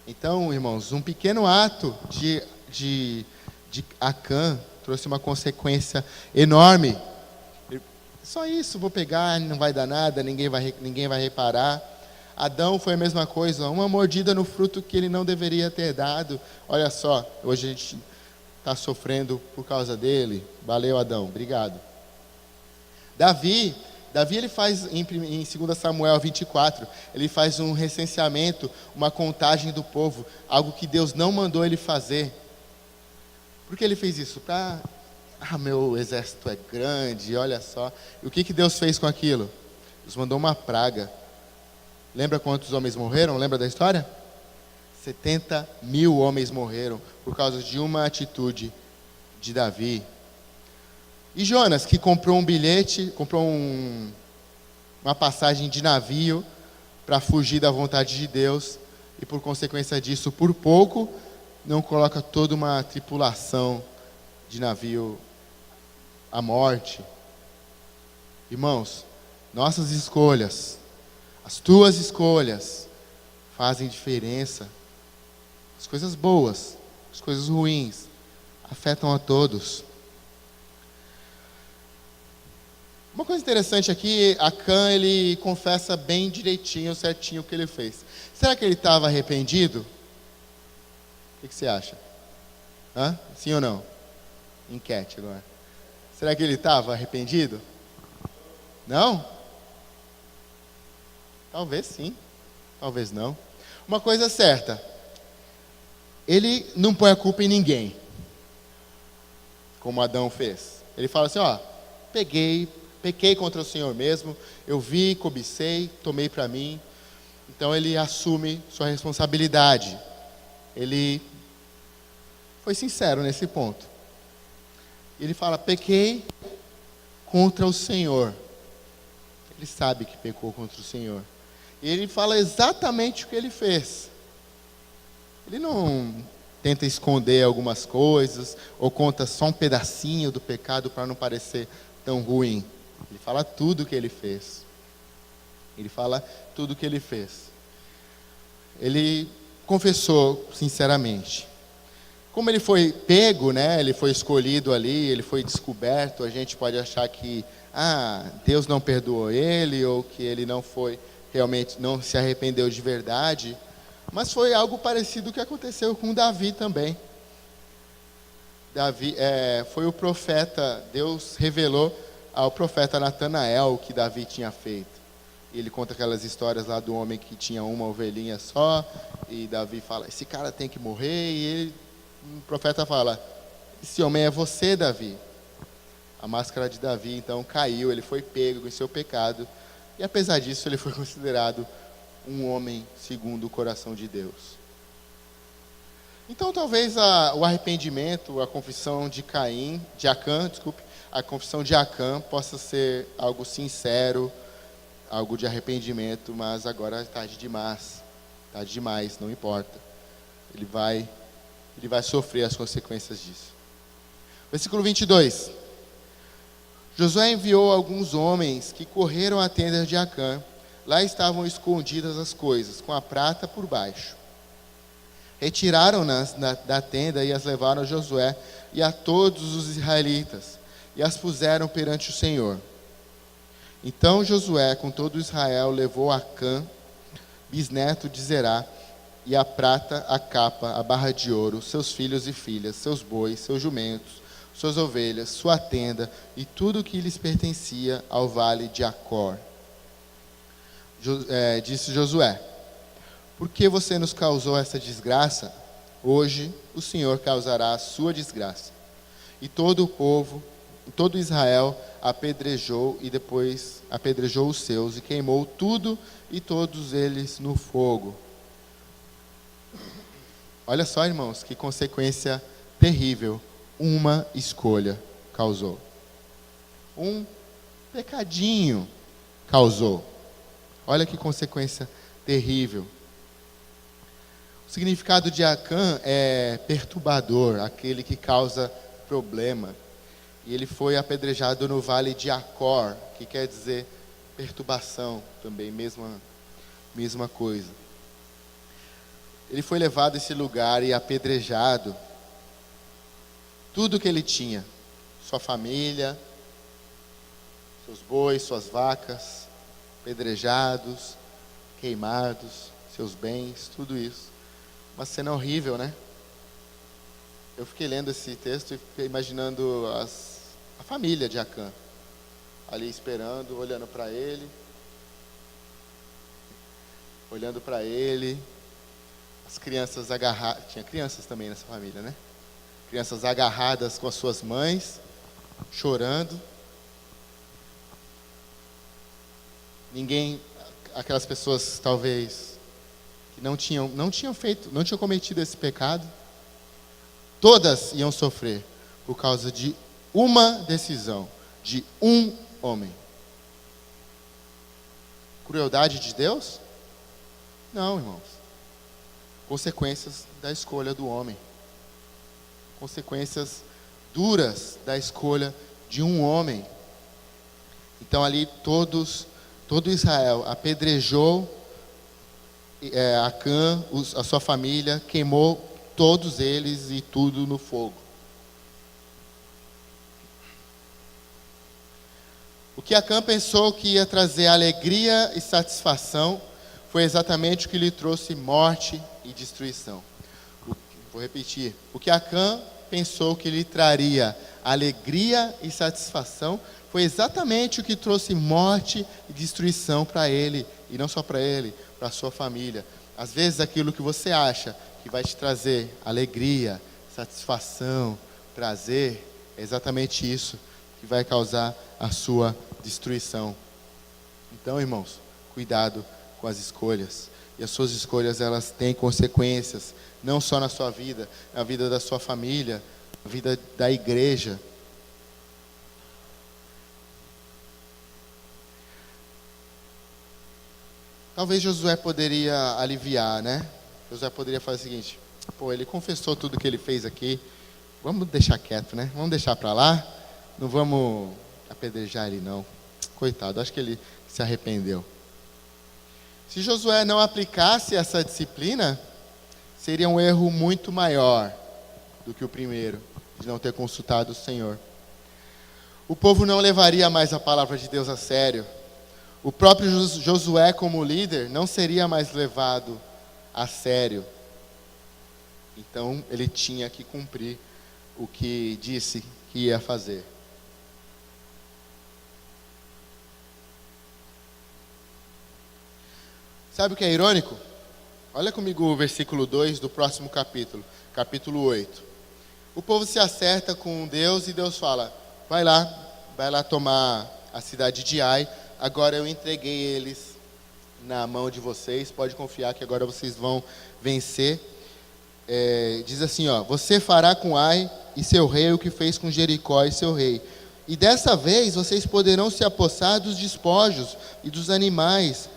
Então, irmãos, um pequeno ato de Acã trouxe uma consequência enorme. Só isso, vou pegar, não vai dar nada, ninguém vai reparar. Adão foi a mesma coisa, uma mordida no fruto que ele não deveria ter dado. Olha só, hoje a gente está sofrendo por causa dele. Valeu, Adão, obrigado. Davi ele faz em 2 Samuel 24, ele faz um recenseamento, uma contagem do povo, algo que Deus não mandou ele fazer. Por que ele fez isso? Meu exército é grande, olha só. E o que Deus fez com aquilo? Deus mandou uma praga. Lembra quantos homens morreram? Lembra da história? 70.000 homens morreram por causa de uma atitude de Davi. E Jonas, que comprou um bilhete, uma passagem de navio para fugir da vontade de Deus, e por consequência disso, por pouco, não coloca toda uma tripulação de navio à morte. Irmãos, nossas escolhas, as tuas escolhas, fazem diferença. As coisas boas, as coisas ruins, afetam a todos. Uma coisa interessante aqui, Acã, ele confessa bem direitinho, certinho o que ele fez. Será que ele estava arrependido? O que você acha? Sim ou não? Enquete agora. Será que ele estava arrependido? Não? Talvez sim, talvez não. Uma coisa é certa, ele não põe a culpa em ninguém, como Adão fez. Ele fala assim, peguei, pequei contra o Senhor mesmo, eu vi, cobicei, tomei para mim. Então ele assume sua responsabilidade. Ele foi sincero nesse ponto. Ele fala, pequei contra o Senhor. Ele sabe que pecou contra o Senhor. E ele fala exatamente o que ele fez. Ele não tenta esconder algumas coisas, ou conta só um pedacinho do pecado para não parecer tão ruim. Ele fala tudo o que ele fez. Ele fala tudo o que ele fez. Ele confessou sinceramente. Como ele foi pego, né? Ele foi escolhido ali, ele foi descoberto, a gente pode achar que Deus não perdoou ele, ou que ele não foi realmente, não se arrependeu de verdade. Mas foi algo parecido que aconteceu com Davi também. Davi foi o profeta, Deus revelou ao profeta Natanael o que Davi tinha feito. Ele conta aquelas histórias lá do homem que tinha uma ovelhinha só, e Davi fala, esse cara tem que morrer, e o profeta fala, esse homem é você, Davi. A máscara de Davi então caiu, ele foi pego em seu pecado, e apesar disso ele foi considerado um homem segundo o coração de Deus. Então talvez o arrependimento, a confissão a confissão de Acã possa ser algo sincero, algo de arrependimento, mas agora é tarde demais, não importa. Ele vai sofrer as consequências disso. Versículo 22. Josué enviou alguns homens que correram à tenda de Acã. Lá estavam escondidas as coisas, com a prata por baixo. Retiraram-nas da tenda e as levaram a Josué e a todos os israelitas, e as puseram perante o Senhor. Então Josué, com todo Israel, levou Acã, bisneto de Zerá, e a prata, a capa, a barra de ouro, seus filhos e filhas, seus bois, seus jumentos, suas ovelhas, sua tenda e tudo o que lhes pertencia ao vale de Acor. Disse Josué, por que você nos causou essa desgraça? Hoje o Senhor causará a sua desgraça. E todo o povo, todo Israel apedrejou e depois apedrejou os seus e queimou tudo e todos eles no fogo. Olha só, irmãos, que consequência terrível uma escolha causou. Um pecadinho causou. Olha que consequência terrível. O significado de Acã é perturbador, aquele que causa problema. E ele foi apedrejado no vale de Acor, que quer dizer perturbação também, mesma coisa. Ele foi levado a esse lugar e apedrejado. Tudo que ele tinha, sua família, seus bois, suas vacas, apedrejados, queimados, seus bens, tudo isso. Uma cena horrível, né? Eu fiquei lendo esse texto e fiquei imaginando a família de Acã, ali esperando, olhando para ele, as crianças agarradas, tinha crianças também nessa família, né? Crianças agarradas com as suas mães, chorando. Aquelas pessoas talvez que não tinham cometido esse pecado, todas iam sofrer por causa de uma decisão, de um homem. Crueldade de Deus? Não, irmãos. Consequências da escolha do homem. Consequências duras da escolha de um homem. Então ali todo Israel apedrejou Acã, a sua família, queimou todos eles e tudo no fogo. O que Acã pensou que ia trazer alegria e satisfação foi exatamente o que lhe trouxe morte e destruição. Vou repetir. O que Acã pensou que lhe traria alegria e satisfação foi exatamente o que trouxe morte e destruição para ele, e não só para ele, para a sua família. Às vezes aquilo que você acha que vai te trazer alegria, satisfação, prazer, é exatamente isso que vai causar a sua destruição. Então, irmãos, cuidado com as escolhas. E as suas escolhas, elas têm consequências, não só na sua vida, na vida da sua família, na vida da igreja. Talvez Josué poderia aliviar, né? Josué poderia fazer o seguinte: pô, ele confessou tudo que ele fez aqui, vamos deixar quieto, né? Vamos deixar para lá, não vamos apedrejar ele não. Coitado, acho que ele se arrependeu. Se Josué não aplicasse essa disciplina, seria um erro muito maior do que o primeiro, de não ter consultado o Senhor. O povo não levaria mais a palavra de Deus a sério. O próprio Josué, como líder, não seria mais levado a sério. Então, ele tinha que cumprir o que disse que ia fazer. Sabe o que é irônico? Olha comigo o versículo 2 do próximo capítulo, capítulo 8. O povo se acerta com Deus e Deus fala: vai lá tomar a cidade de Ai. Agora eu entreguei eles na mão de vocês, pode confiar que agora vocês vão vencer. Diz assim, ó: você fará com Ai e seu rei o que fez com Jericó e seu rei. E dessa vez vocês poderão se apossar dos despojos e dos animais.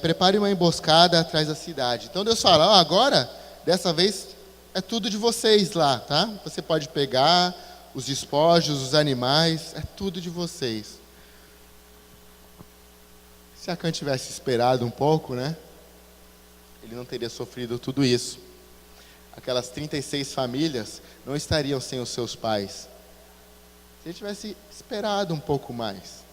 Prepare uma emboscada atrás da cidade. Então Deus fala: ó, agora, dessa vez, é tudo de vocês lá, tá? Você pode pegar os despojos, os animais, é tudo de vocês. Se Acã tivesse esperado um pouco, né? Ele não teria sofrido tudo isso. Aquelas 36 famílias não estariam sem os seus pais. Se ele tivesse esperado um pouco mais.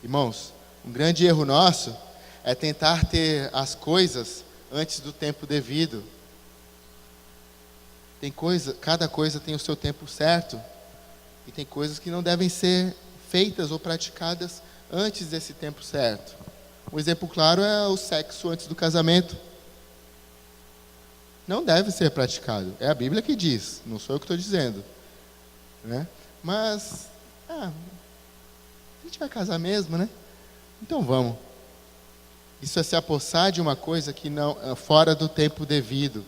Irmãos, um grande erro nosso é tentar ter as coisas antes do tempo devido. Cada coisa tem o seu tempo certo. E tem coisas que não devem ser feitas ou praticadas antes desse tempo certo. Um exemplo claro é o sexo antes do casamento. Não deve ser praticado. É a Bíblia que diz, não sou eu que estou dizendo, né? Mas, a gente vai casar mesmo, né? Então vamos. Isso é se apossar de uma coisa que não é fora do tempo devido.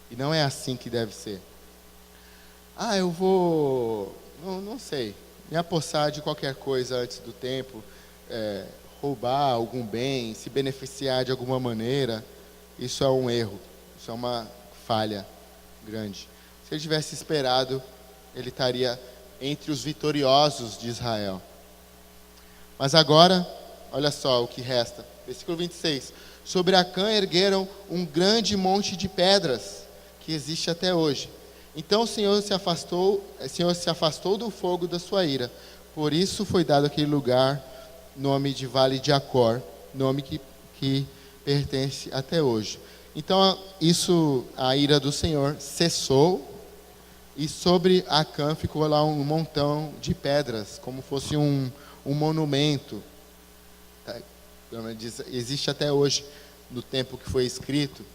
E não é assim que deve ser. Eu vou, não sei, me apossar de qualquer coisa antes do tempo, roubar algum bem, se beneficiar de alguma maneira. Isso é um erro, isso é uma falha grande. Se ele tivesse esperado, ele estaria entre os vitoriosos de Israel. Mas agora, olha só o que resta. Versículo 26. Sobre Acã ergueram um grande monte de pedras, que existe até hoje. Então o Senhor se afastou do fogo da sua ira. Por isso foi dado aquele lugar nome de Vale de Acor, nome que pertence até hoje. Então a ira do Senhor cessou, e sobre Acã ficou lá um montão de pedras, como fosse um monumento. Existe até hoje, no tempo que foi escrito.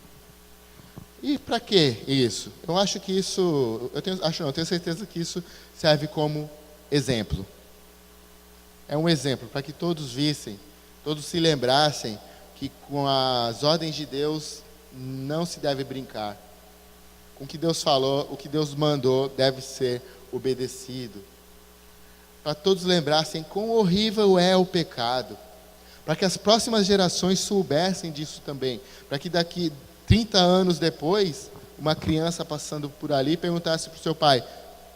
E para que isso? Eu acho que isso, eu tenho certeza que isso serve como exemplo. É um exemplo para que todos vissem, todos se lembrassem que com as ordens de Deus não se deve brincar. Com o que Deus falou, o que Deus mandou deve ser obedecido. Para todos lembrassem quão horrível é o pecado. Para que as próximas gerações soubessem disso também. Para que daqui 30 anos depois, uma criança passando por ali perguntasse para o seu pai: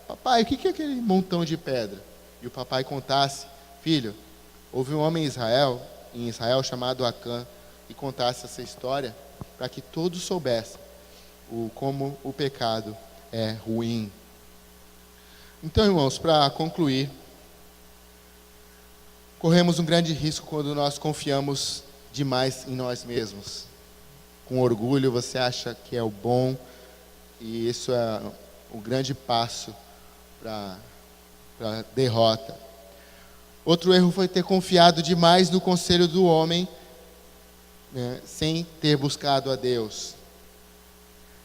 papai, o que é aquele montão de pedra? E o papai contasse: filho, houve um homem em Israel chamado Acã, e contasse essa história para que todos soubessem como o pecado é ruim. Então, irmãos, para concluir, corremos um grande risco quando nós confiamos demais em nós mesmos. Com orgulho, você acha que é o bom, e isso é um grande passo para a derrota. Outro erro foi ter confiado demais no conselho do homem, né, sem ter buscado a Deus.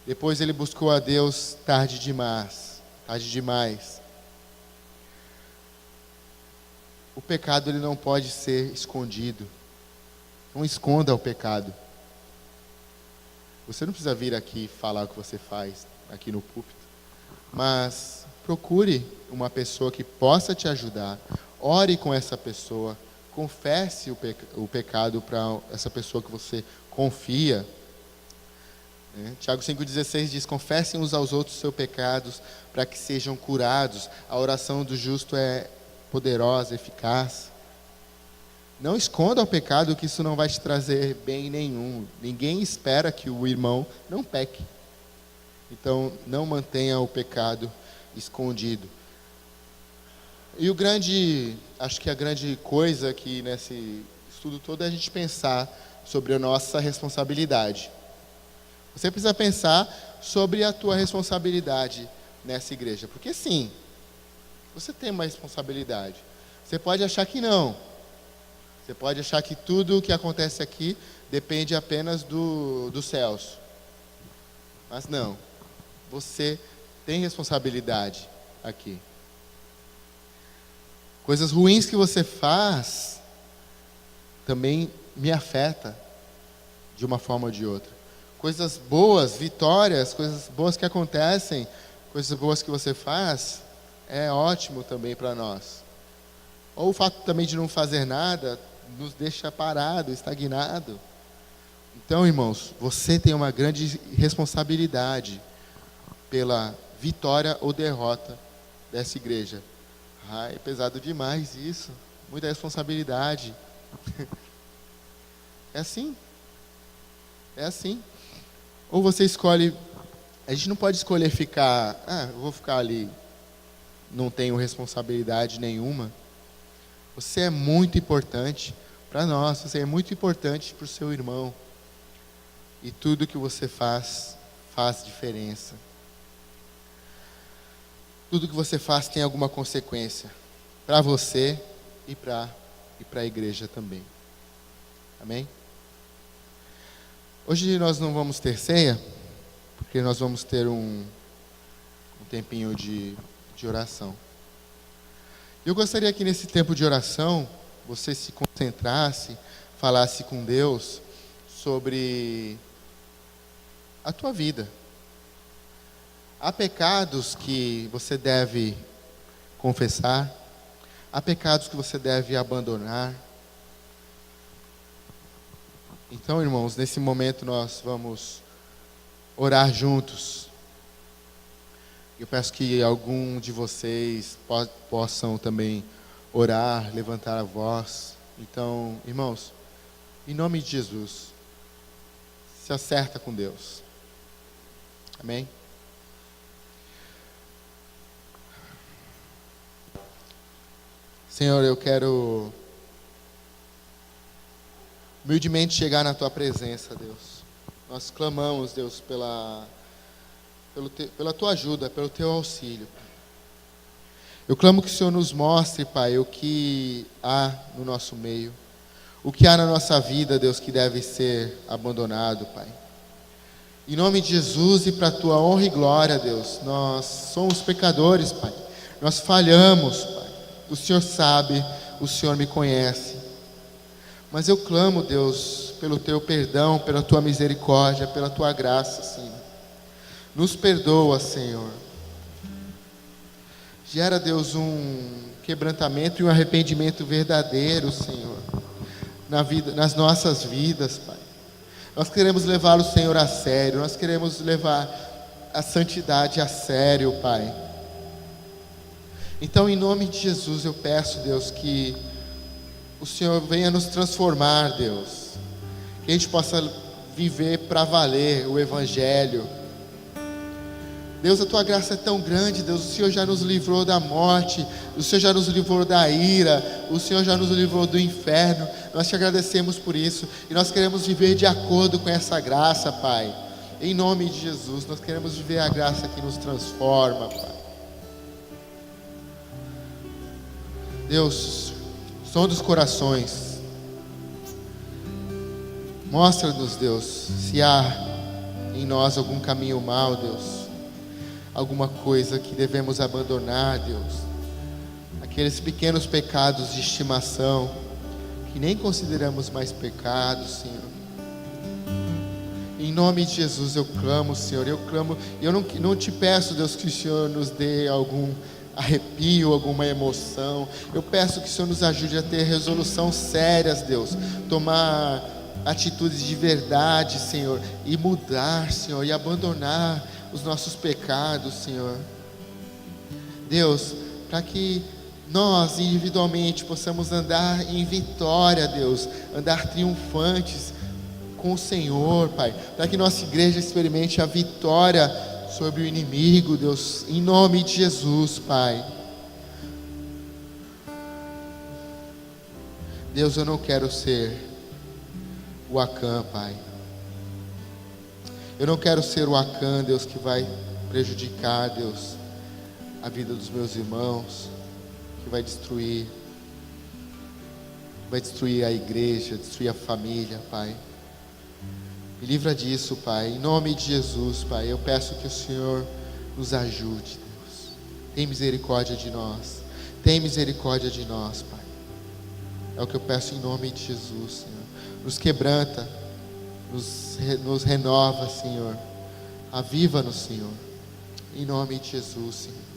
Depois ele buscou a Deus tarde demais. o pecado ele não pode ser escondido. Não esconda o pecado. Você não precisa vir aqui falar o que você faz aqui no púlpito, mas procure uma pessoa que possa te ajudar. Ore com essa pessoa, confesse o pecado para essa pessoa que você confia. Tiago 5,16 diz: confessem uns aos outros os seus pecados para que sejam curados. A oração do justo é poderosa, eficaz. Não esconda o pecado, que isso não vai te trazer bem nenhum. Ninguém espera que o irmão não peque. Então, não mantenha o pecado escondido. E acho que a grande coisa aqui nesse estudo todo é a gente pensar sobre a nossa responsabilidade. Você precisa pensar sobre a tua responsabilidade nessa igreja. Porque sim, você tem uma responsabilidade. Você pode achar que não. Você pode achar que tudo o que acontece aqui depende apenas dos céus. Mas não. Você tem responsabilidade aqui. Coisas ruins que você faz também me afeta de uma forma ou de outra. Coisas boas, vitórias, coisas boas que acontecem, coisas boas que você faz, é ótimo também para nós. Ou o fato também de não fazer nada nos deixa parado, estagnado. Então, irmãos, você tem uma grande responsabilidade pela vitória ou derrota dessa igreja. É pesado demais isso. Muita responsabilidade. É assim. É assim. Ou você escolhe... A gente não pode escolher ficar... eu vou ficar ali. Não tenho responsabilidade nenhuma. Você é muito importante para nós. Você é muito importante para o seu irmão. E tudo que você faz diferença. Tudo que você faz tem alguma consequência. Para você e para a igreja também. Amém? Hoje nós não vamos ter ceia, porque nós vamos ter um tempinho de oração. Eu gostaria que nesse tempo de oração, você se concentrasse, falasse com Deus sobre a tua vida. Há pecados que você deve confessar, há pecados que você deve abandonar. Então, irmãos, nesse momento nós vamos orar juntos. Eu peço que algum de vocês possam também orar, levantar a voz. Então, irmãos, em nome de Jesus, se acerta com Deus. Amém? Senhor, eu quero humildemente chegar na Tua presença, Deus. Nós clamamos, Deus, pela Tua ajuda, pelo Teu auxílio. Eu clamo que o Senhor nos mostre, Pai, o que há no nosso meio, o que há na nossa vida, Deus, que deve ser abandonado, Pai. Em nome de Jesus e para a Tua honra e glória, Deus, nós somos pecadores, Pai. Nós falhamos, Pai. O Senhor sabe, o Senhor me conhece. Mas eu clamo, Deus, pelo Teu perdão, pela Tua misericórdia, pela Tua graça, Senhor. Nos perdoa, Senhor. Gera, Deus, um quebrantamento e um arrependimento verdadeiro, Senhor, nas nossas vidas, Pai. Nós queremos levar o Senhor a sério, nós queremos levar a santidade a sério, Pai. Então, em nome de Jesus, eu peço, Deus, que o Senhor venha nos transformar, Deus. Que a gente possa viver para valer o Evangelho. Deus, a Tua graça é tão grande, Deus. O Senhor já nos livrou da morte, o Senhor já nos livrou da ira, o Senhor já nos livrou do inferno. Nós Te agradecemos por isso. E nós queremos viver de acordo com essa graça, Pai. Em nome de Jesus, nós queremos viver a graça que nos transforma, Pai. Deus, som dos corações, mostra-nos, Deus, se há em nós algum caminho mau, Deus, alguma coisa que devemos abandonar, Deus, aqueles pequenos pecados de estimação, que nem consideramos mais pecados, Senhor. Em nome de Jesus eu clamo, Senhor, eu não te peço, Deus, que o Senhor nos dê algum arrepio, alguma emoção. Eu peço que o Senhor nos ajude a ter resolução sérias, Deus, tomar atitudes de verdade, Senhor, e mudar, Senhor, e abandonar os nossos pecados, Senhor. Deus, para que nós individualmente possamos andar em vitória, Deus, andar triunfantes com o Senhor, Pai, para que nossa igreja experimente a vitória sobre o inimigo, Deus, em nome de Jesus, Pai. Deus, eu não quero ser o Acã, Pai. Eu não quero ser o Acã, Deus, que vai prejudicar, Deus, a vida dos meus irmãos, que vai destruir a igreja, destruir a família, Pai. Me livra disso, Pai, em nome de Jesus, Pai. Eu peço que o Senhor nos ajude, Deus. Tem misericórdia de nós. Tem misericórdia de nós, Pai. É o que eu peço em nome de Jesus, Senhor. Nos quebranta, nos renova, Senhor. Aviva-nos, Senhor. Em nome de Jesus, Senhor.